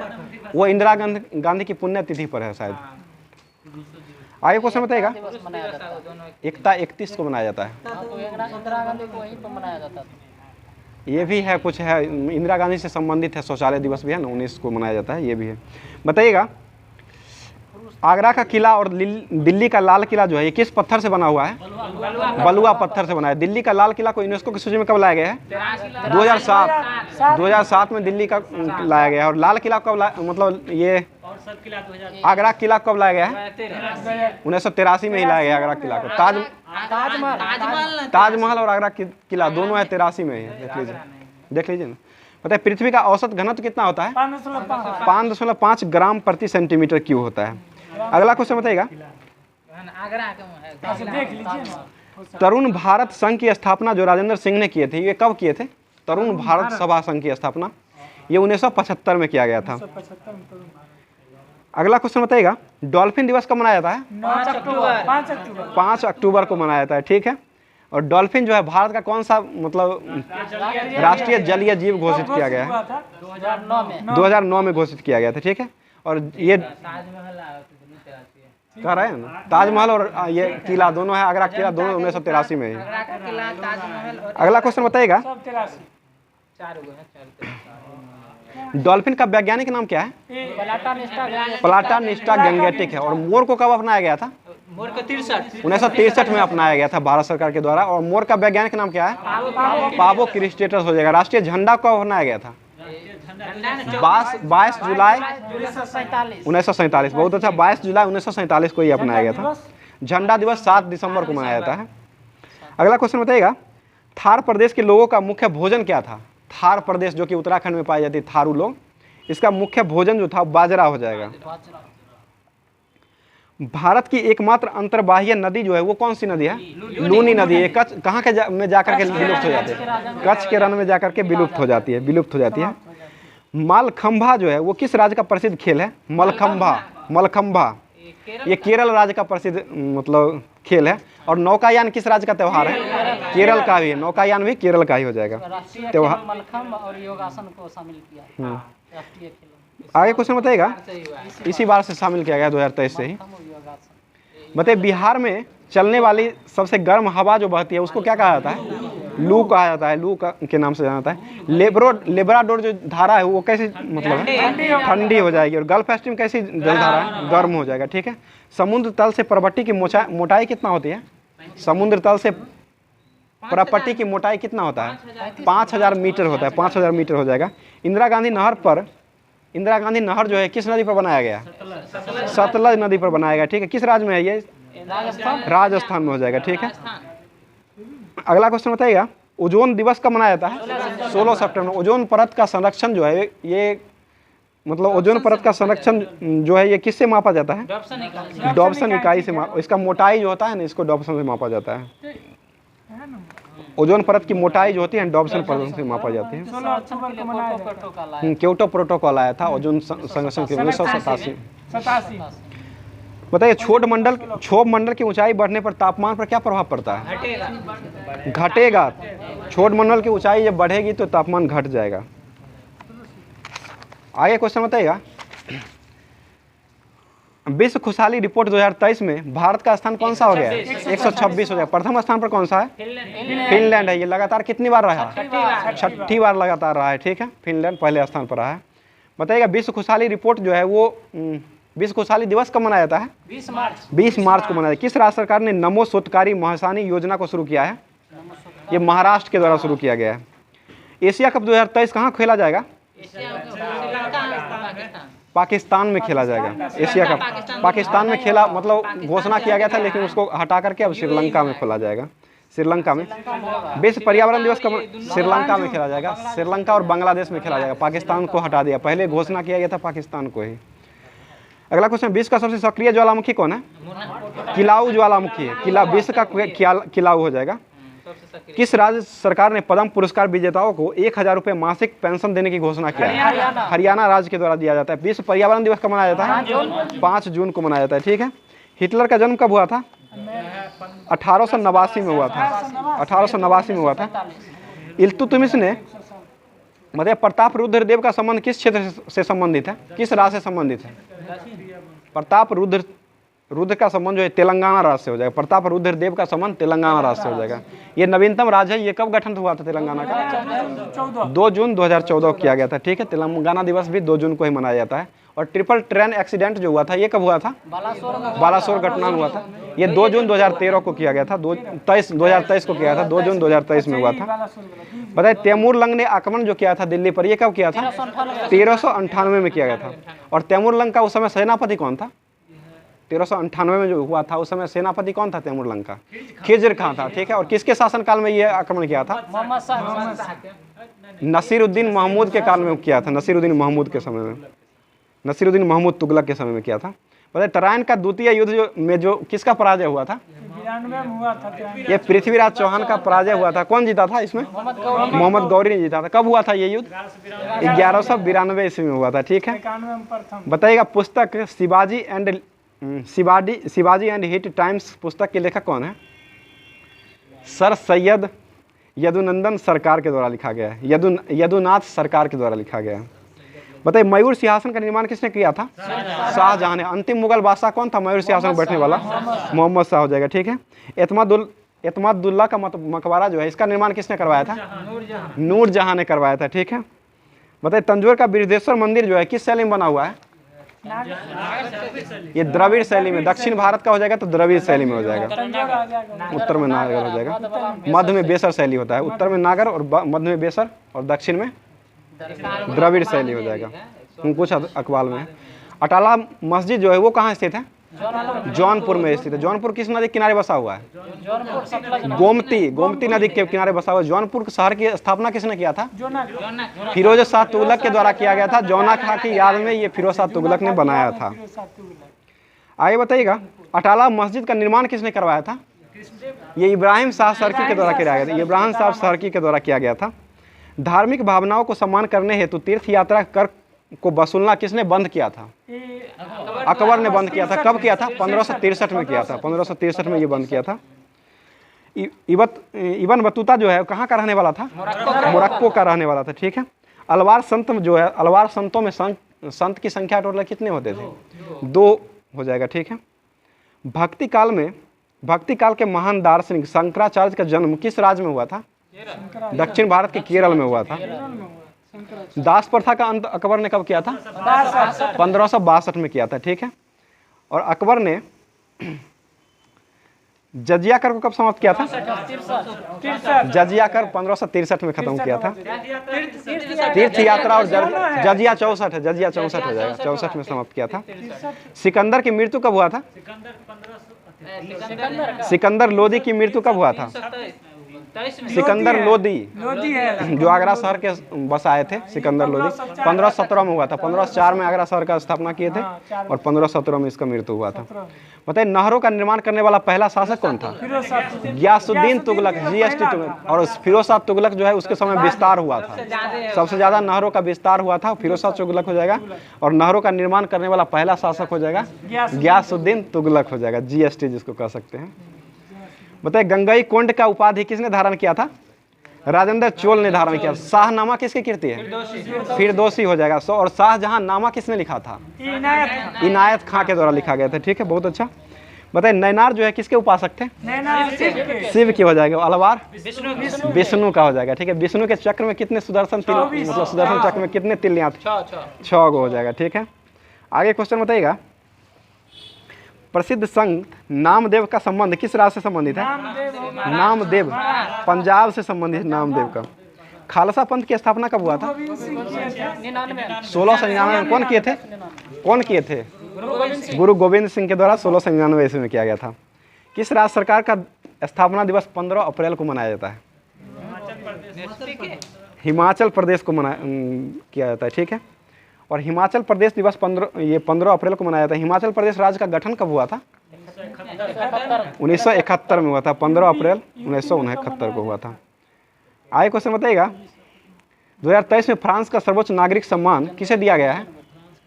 वो इंदिरा गांधी की पुण्यतिथि पर है शायद। आगे क्वेश्चन बताइएगा, एकता 31 को मनाया जाता है। ये भी है, कुछ है, इंदिरा गांधी से संबंधित है। शौचालय दिवस भी है ना, 19 को मनाया जाता है, ये भी है। बताइएगा, आगरा का किला और दिल्ली का लाल किला जो है ये किस पत्थर से बना हुआ है? बलुआ पत्थर से बना है। दिल्ली का लाल किला को यूनेस्को की सूची में कब लाया गया है? 2007 में दिल्ली का लाया गया है। और लाल किला कब मतलब ये आगरा किला कब लाया गया है? 1983 में ही लाया गया आगरा किला को। ताजमहल और आगरा किला दोनों है 83 में ही है। देख लीजिए ना। बताइए, पृथ्वी का औसत घनत्व कितना होता है? 5.5 ग्राम प्रति सेंटीमीटर क्यूब होता है। अगला क्वेश्चन बताइएगा, तरुण भारत संघ की स्थापना जो राजेंद्र सिंह ने किए थे ये कब किए थे? तरुण भारत सभा संघ की स्थापना ये 1975 में किया गया था। अगला क्वेश्चन बताइएगा, डॉल्फिन दिवस कब मनाया जाता है? 5 अक्टूबर को मनाया जाता है। ठीक है, और डॉल्फिन जो है भारत का कौन सा मतलब राष्ट्रीय जलीय जीव घोषित किया गया है? 2009 में घोषित किया गया था। ठीक है, और ये कह रहे हैं ना, ताजमहल और ये किला दोनों है, आगरा किला दोनों 1983 में है। आगरा का किला, ताजमहल और अगला क्वेश्चन बताइएगा, सब 83 चार गो है, चार डॉल्फिन का वैज्ञानिक नाम क्या है? प्लाटानिस्टा प्लाटानिस्टा गैंगेटिक है। और मोर को कब अपनाया गया था? मोर का 63 1963 में अपनाया गया था भारत सरकार के द्वारा। और मोर का वैज्ञानिक नाम क्या है? पावो क्रिस्टेटस हो जाएगा। राष्ट्रीय झंडा कब अपनाया गया था? 22 जुलाई 1947। बहुत अच्छा, 22 जुलाई 1947 को ये अपनाया गया था। झंडा दिवस 7 दिसंबर को मनाया जाता है। अगला क्वेश्चन बताइएगा, थार प्रदेश के लोगों का मुख्य भोजन क्या था? थार प्रदेश जो कि उत्तराखंड में पाई जाती है, थारू लोग, इसका मुख्य भोजन जो था बाजरा हो जाएगा। भारत की एकमात्र अंतर्बाह्य नदी जो है वो कौन सी नदी है? लूनी नदी है। कच्छ कहाँ के में जाकर के विलुप्त हो जाती है? कच्छ के रण में जाकर के विलुप्त हो जाती है। मलखंभा जो है वो किस राज्य का प्रसिद्ध खेल है? मलखंभा ये केरल राज्य का प्रसिद्ध मतलब खेल है। और नौकायान किस राज्य का त्यौहार है? केरल का भी है, नौकायान भी केरल का ही हो जाएगा त्यौहार। मलखम्ब और योगासन को शामिल किया राष्ट्रीय खेलों में। आगे क्वेश्चन बताइएगा, इसी बार से शामिल किया गया 2023 से ही। बताइए, बिहार में चलने वाली सबसे गर्म हवा जो बहती है उसको क्या कहा जाता है? लू कहा जाता है, लू के नाम से जाना जाता है। लेब्राडोर जो धारा है वो कैसी मतलब है? ठंडी हो जाएगी। और गल्फ स्ट्रीम कैसी जलधारा है? गर्म हो जाएगा। ठीक है। समुद्र तल से पर्वती की मोटाई कितना होती है? समुद्र तल से पर्वती की मोटाई कितना होता है? 5000 मीटर होता है। 5000 मीटर हो जाएगा। इंदिरा गांधी नहर जो है किस नदी पर बनाया गया? सतलज नदी पर बनाया गया। ठीक है। किस राज्य में है ये? राजस्थान में हो जाएगा। ठीक है। अगला क्वेश्चन बताइएगा, ओजोन दिवस कब मनाया जाता है? 16 सितंबर। ओजोन परत का संरक्षण जो है ये मतलब ओजोन परत का संरक्षण जो है ये किससे मापा जाता है? डॉप्सन इकाई से। इसका मोटाई जो होता है ना, इसको डॉप्सन से मापा जाता है। ओजोन परत की मोटाई जो होती है डॉप्सन परत से मापा जाती है। क्योटो प्रोटोकॉल आया था ओजोन संरक्षण के 1987। बताइए, क्षोभ मंडल की ऊंचाई बढ़ने पर तापमान पर क्या प्रभाव पड़ता है? घटेगा। क्षोभ मंडल की ऊंचाई जब बढ़ेगी तो तापमान घट जाएगा। आगे क्वेश्चन बताइएगा, विश्व खुशहाली रिपोर्ट 2023 में भारत का स्थान कौन सा हो गया है? 126 हो गया। प्रथम स्थान पर कौन सा है? फिनलैंड है। ये लगातार कितनी बार रहा है? 6ठी बार लगातार रहा है। ठीक है। फिनलैंड पहले स्थान पर रहा है। बताइएगा, विश्व खुशहाली रिपोर्ट जो है वो विश्व खुशहाली दिवस कब मनाया जाता है? 20 मार्च को मनाया। किस राज्य सरकार ने नमो सोतकारी महासानी योजना को शुरू किया है? ये महाराष्ट्र के द्वारा शुरू किया गया है। एशिया कप 2023 कहाँ खेला जाएगा? पाकिस्तान में खेला जाएगा। एशिया कप पाकिस्तान में खेला मतलब घोषणा किया गया था, लेकिन उसको हटा करके अब श्रीलंका में खेला जाएगा। श्रीलंका में। विश्व पर्यावरण दिवस कब? श्रीलंका में खेला जाएगा। श्रीलंका और बांग्लादेश में खेला जाएगा। पाकिस्तान को हटा दिया, पहले घोषणा किया गया था पाकिस्तान को ही। अगला क्वेश्चन, विश्व का सबसे सक्रिय ज्वालामुखी कौन है? किलाऊ ज्वालामुखी है। विश्व का किलाऊ हो जाएगा। किस राज्य सरकार ने पद्म पुरस्कार विजेताओं को 1000 रुपये मासिक पेंशन देने की घोषणा किया है? हरियाणा राज्य के द्वारा दिया जाता है। विश्व पर्यावरण दिवस कब मनाया जाता है? 5 जून को मनाया जाता है। ठीक है। हिटलर का जन्म कब हुआ था? 1889 में हुआ था। 1889 में हुआ था। इल्तुतमिश ने मतलब प्रताप रुद्रदेव का संबंध किस क्षेत्र से संबंधित है? किस राज्य से संबंधित है? प्रताप रुद्र का संबंध जो है तेलंगाना राज्य से हो जाएगा। प्रताप रुद्रदेव का संबंध तेलंगाना राज्य से हो जाएगा। ये नवीनतम राज्य है। ये कब गठन हुआ था तेलंगाना का? 2 जून 2014 को किया गया था। ठीक है। तेलंगाना दिवस भी 2 जून को ही मनाया जाता है। और ट्रिपल ट्रेन एक्सीडेंट जो हुआ था ये कब हुआ था? बालासोर घटना में हुआ था। ये 2 जून 2013 को किया गया था। 2023 को किया था। 2 जून 2023 में हुआ था। बताइए, तैमूर लंग ने आक्रमण जो किया था दिल्ली पर, ये कब किया था? 1398 में किया गया था। और तैमूर लंग का उस समय सेनापति कौन था? 1398 में जो हुआ था उस समय सेनापति कौन था तैमूर लंग का? खिज्र खां था। ठीक है। और किसके शासनकाल में ये आक्रमण किया था? नसीरुद्दीन महमूद के काल में किया था। नसीरुद्दीन महमूद के समय में, नसीरुद्दीन महमूद तुगलक के समय में किया था। बताइए, तराइन का द्वितीय युद्ध में जो किसका पराजय हुआ था? ये पृथ्वीराज चौहान का पराजय हुआ था। कौन जीता था इसमें? मोहम्मद गौरी ने जीता था। कब हुआ था ये युद्ध? 1192 ईस्वी में हुआ था। ठीक है। बताइएगा, पुस्तक शिवाजी एंड हिट टाइम्स पुस्तक के लेखक कौन है? सर सैयद यदुनंदन सरकार के द्वारा लिखा गया है। यदुनाथ सरकार के द्वारा लिखा गया है। बताइए मयूर सिंहासन का निर्माण किसने किया था? शाहजहां ने। अंतिम मुगल बादशाह कौन था मयूर सिंहासन पर बैठने वाला? मोहम्मद शाह हो जाएगा, ठीक है। एतमादुल्ला का मकबरा जो है इसका निर्माण किसने करवाया था? नूरजहां ने करवाया था, ठीक है। बताइए तंजौर का बृहदेश्वर मंदिर जो है किस शैली में बना हुआ है? ये द्रविड़ शैली में। दक्षिण भारत का हो जाएगा तो द्रविड़ शैली में हो जाएगा, उत्तर में नागर हो जाएगा, मध्य में बेसर शैली होता है। उत्तर में नागर और मध्य में बेसर और दक्षिण में द्रविड़ शैली हो जाएगा। कुछ अकबाल में है। अटाला मस्जिद जो है वो कहाँ स्थित है? जौनपुर में स्थित है। जौनपुर किस नदी के किनारे बसा हुआ है? गोमती नदी के किनारे बसा हुआ है। जौनपुर शहर की स्थापना किसने किया था? फिरोज शाह तुगलक के द्वारा किया गया था। जौना खां की याद में ये फिरोज शाह तुगलक ने बनाया था। आगे बताइएगा अटाला मस्जिद का निर्माण किसने करवाया था? ये इब्राहिम शाह सरकी के द्वारा किया गया था। इब्राहिम शाह सरकी के द्वारा किया गया था। धार्मिक भावनाओं को सम्मान करने हेतु तीर्थ यात्रा कर को वसूलना किसने बंद किया था? अकबर ने बंद किया था। कब किया था? 1563 में किया था। 1563 में ये बंद किया था। इब्न बतूता जो है कहाँ का रहने वाला था? मोरक्को का रहने वाला था, ठीक है। अलवार संत जो है, अलवार संतों में संत की संख्या टोटल कितने होते थे? 2 हो जाएगा, ठीक है। भक्ति काल के महान दार्शनिक शंकराचार्य का जन्म किस राज्य में हुआ था? दक्षिण भारत के केरल में हुआ था। दास प्रथा का अंत अकबर ने कब किया था? 1562 में किया था, ठीक है। और अकबर ने जजिया कर को कब समाप्त किया था? जजिया कर 1563 में खत्म किया था। तीर्थ यात्रा और जजिया 64 है, जजिया 64 हो जाएगा, 64 में समाप्त किया था। सिकंदर की मृत्यु कब हुआ था? सिकंदर लोदी की मृत्यु कब हुआ था? सिकंदर लोदी जो आगरा शहर के बसाए थे, सिकंदर लोदी 1517 में हुआ था। 1504 में आगरा शहर का स्थापना किए थे और 1517 में इसका मृत्यु हुआ था। बताइए नहरों का निर्माण करने वाला पहला शासक कौन था? गियासुद्दीन तुगलक, GST तुगलक। और फिरोज शाह तुगलक जो है उसके समय विस्तार हुआ था, सबसे ज्यादा नहरों का विस्तार हुआ था, फिरोज शाह तुगलक हो जाएगा। और नहरों का निर्माण करने वाला पहला शासक हो जाएगा गियासुद्दीन तुगलक हो जाएगा, GST जिसको कह सकते हैं। बताइए गंगई कोंड का उपाधि किसने धारण किया था? राजेंद्र चोल ने धारण किया। शाहनामा किसकी कृति है? फिरदौसी हो जाएगा। और शाहजहां नामा किसने लिखा था? इनायत खां के द्वारा लिखा गया था, ठीक है, बहुत अच्छा। बताइए नैनार जो है किसके उपासक थे? शिव के हो जाएगा। अलवार विष्णु का हो जाएगा, ठीक है। विष्णु के चक्र में कितने सुदर्शन तिल, मतलब सुदर्शन चक्र में कितने तिलियां थे? 6 गो हो जाएगा, ठीक है। आगे क्वेश्चन बताइएगा प्रसिद्ध संत नामदेव का संबंध किस राज्य से संबंधित है? नामदेव पंजाब से संबंधित नामदेव का। खालसा पंथ की स्थापना कब हुआ था? 1699 में। कौन किए थे? गुरु गोविंद सिंह के द्वारा 1699 ईस्वी में किया गया था। किस राज्य सरकार का स्थापना दिवस 15 अप्रैल को मनाया जाता है? हिमाचल प्रदेश को किया जाता है, ठीक है। और हिमाचल प्रदेश दिवस 15 अप्रैल को मनाया जाता है। हिमाचल प्रदेश राज्य का गठन कब हुआ था? 1971 में हुआ था। 15 अप्रैल 1969 को हुआ था। आगे क्वेश्चन बताइएगा 2023 में फ्रांस का सर्वोच्च नागरिक सम्मान किसे दिया गया है?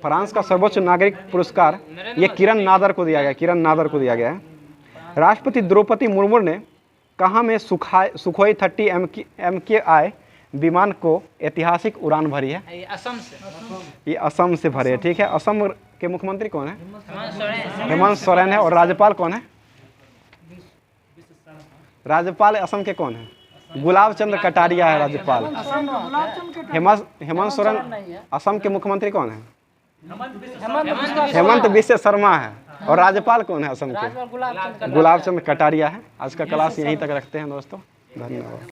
फ्रांस का सर्वोच्च नागरिक पुरस्कार ये किरण नादर को दिया गया है। राष्ट्रपति द्रौपदी मुर्मू ने कहाँ में सुखोई 30 MKI विमान को ऐतिहासिक उड़ान भरी है? ये असम से भरे है, ठीक है। असम के मुख्यमंत्री कौन है? हेमंत सोरेन है। और राज्यपाल कौन है? राज्यपाल असम के कौन है? गुलाब चंद्र कटारिया है राज्यपाल। हेमंत सोरेन। असम के मुख्यमंत्री कौन है? हेमंत बिश्व शर्मा है। और राज्यपाल कौन है असम के? गुलाब चंद्र कटारिया है। आज का क्लास यहीं तक रखते हैं दोस्तों, धन्यवाद।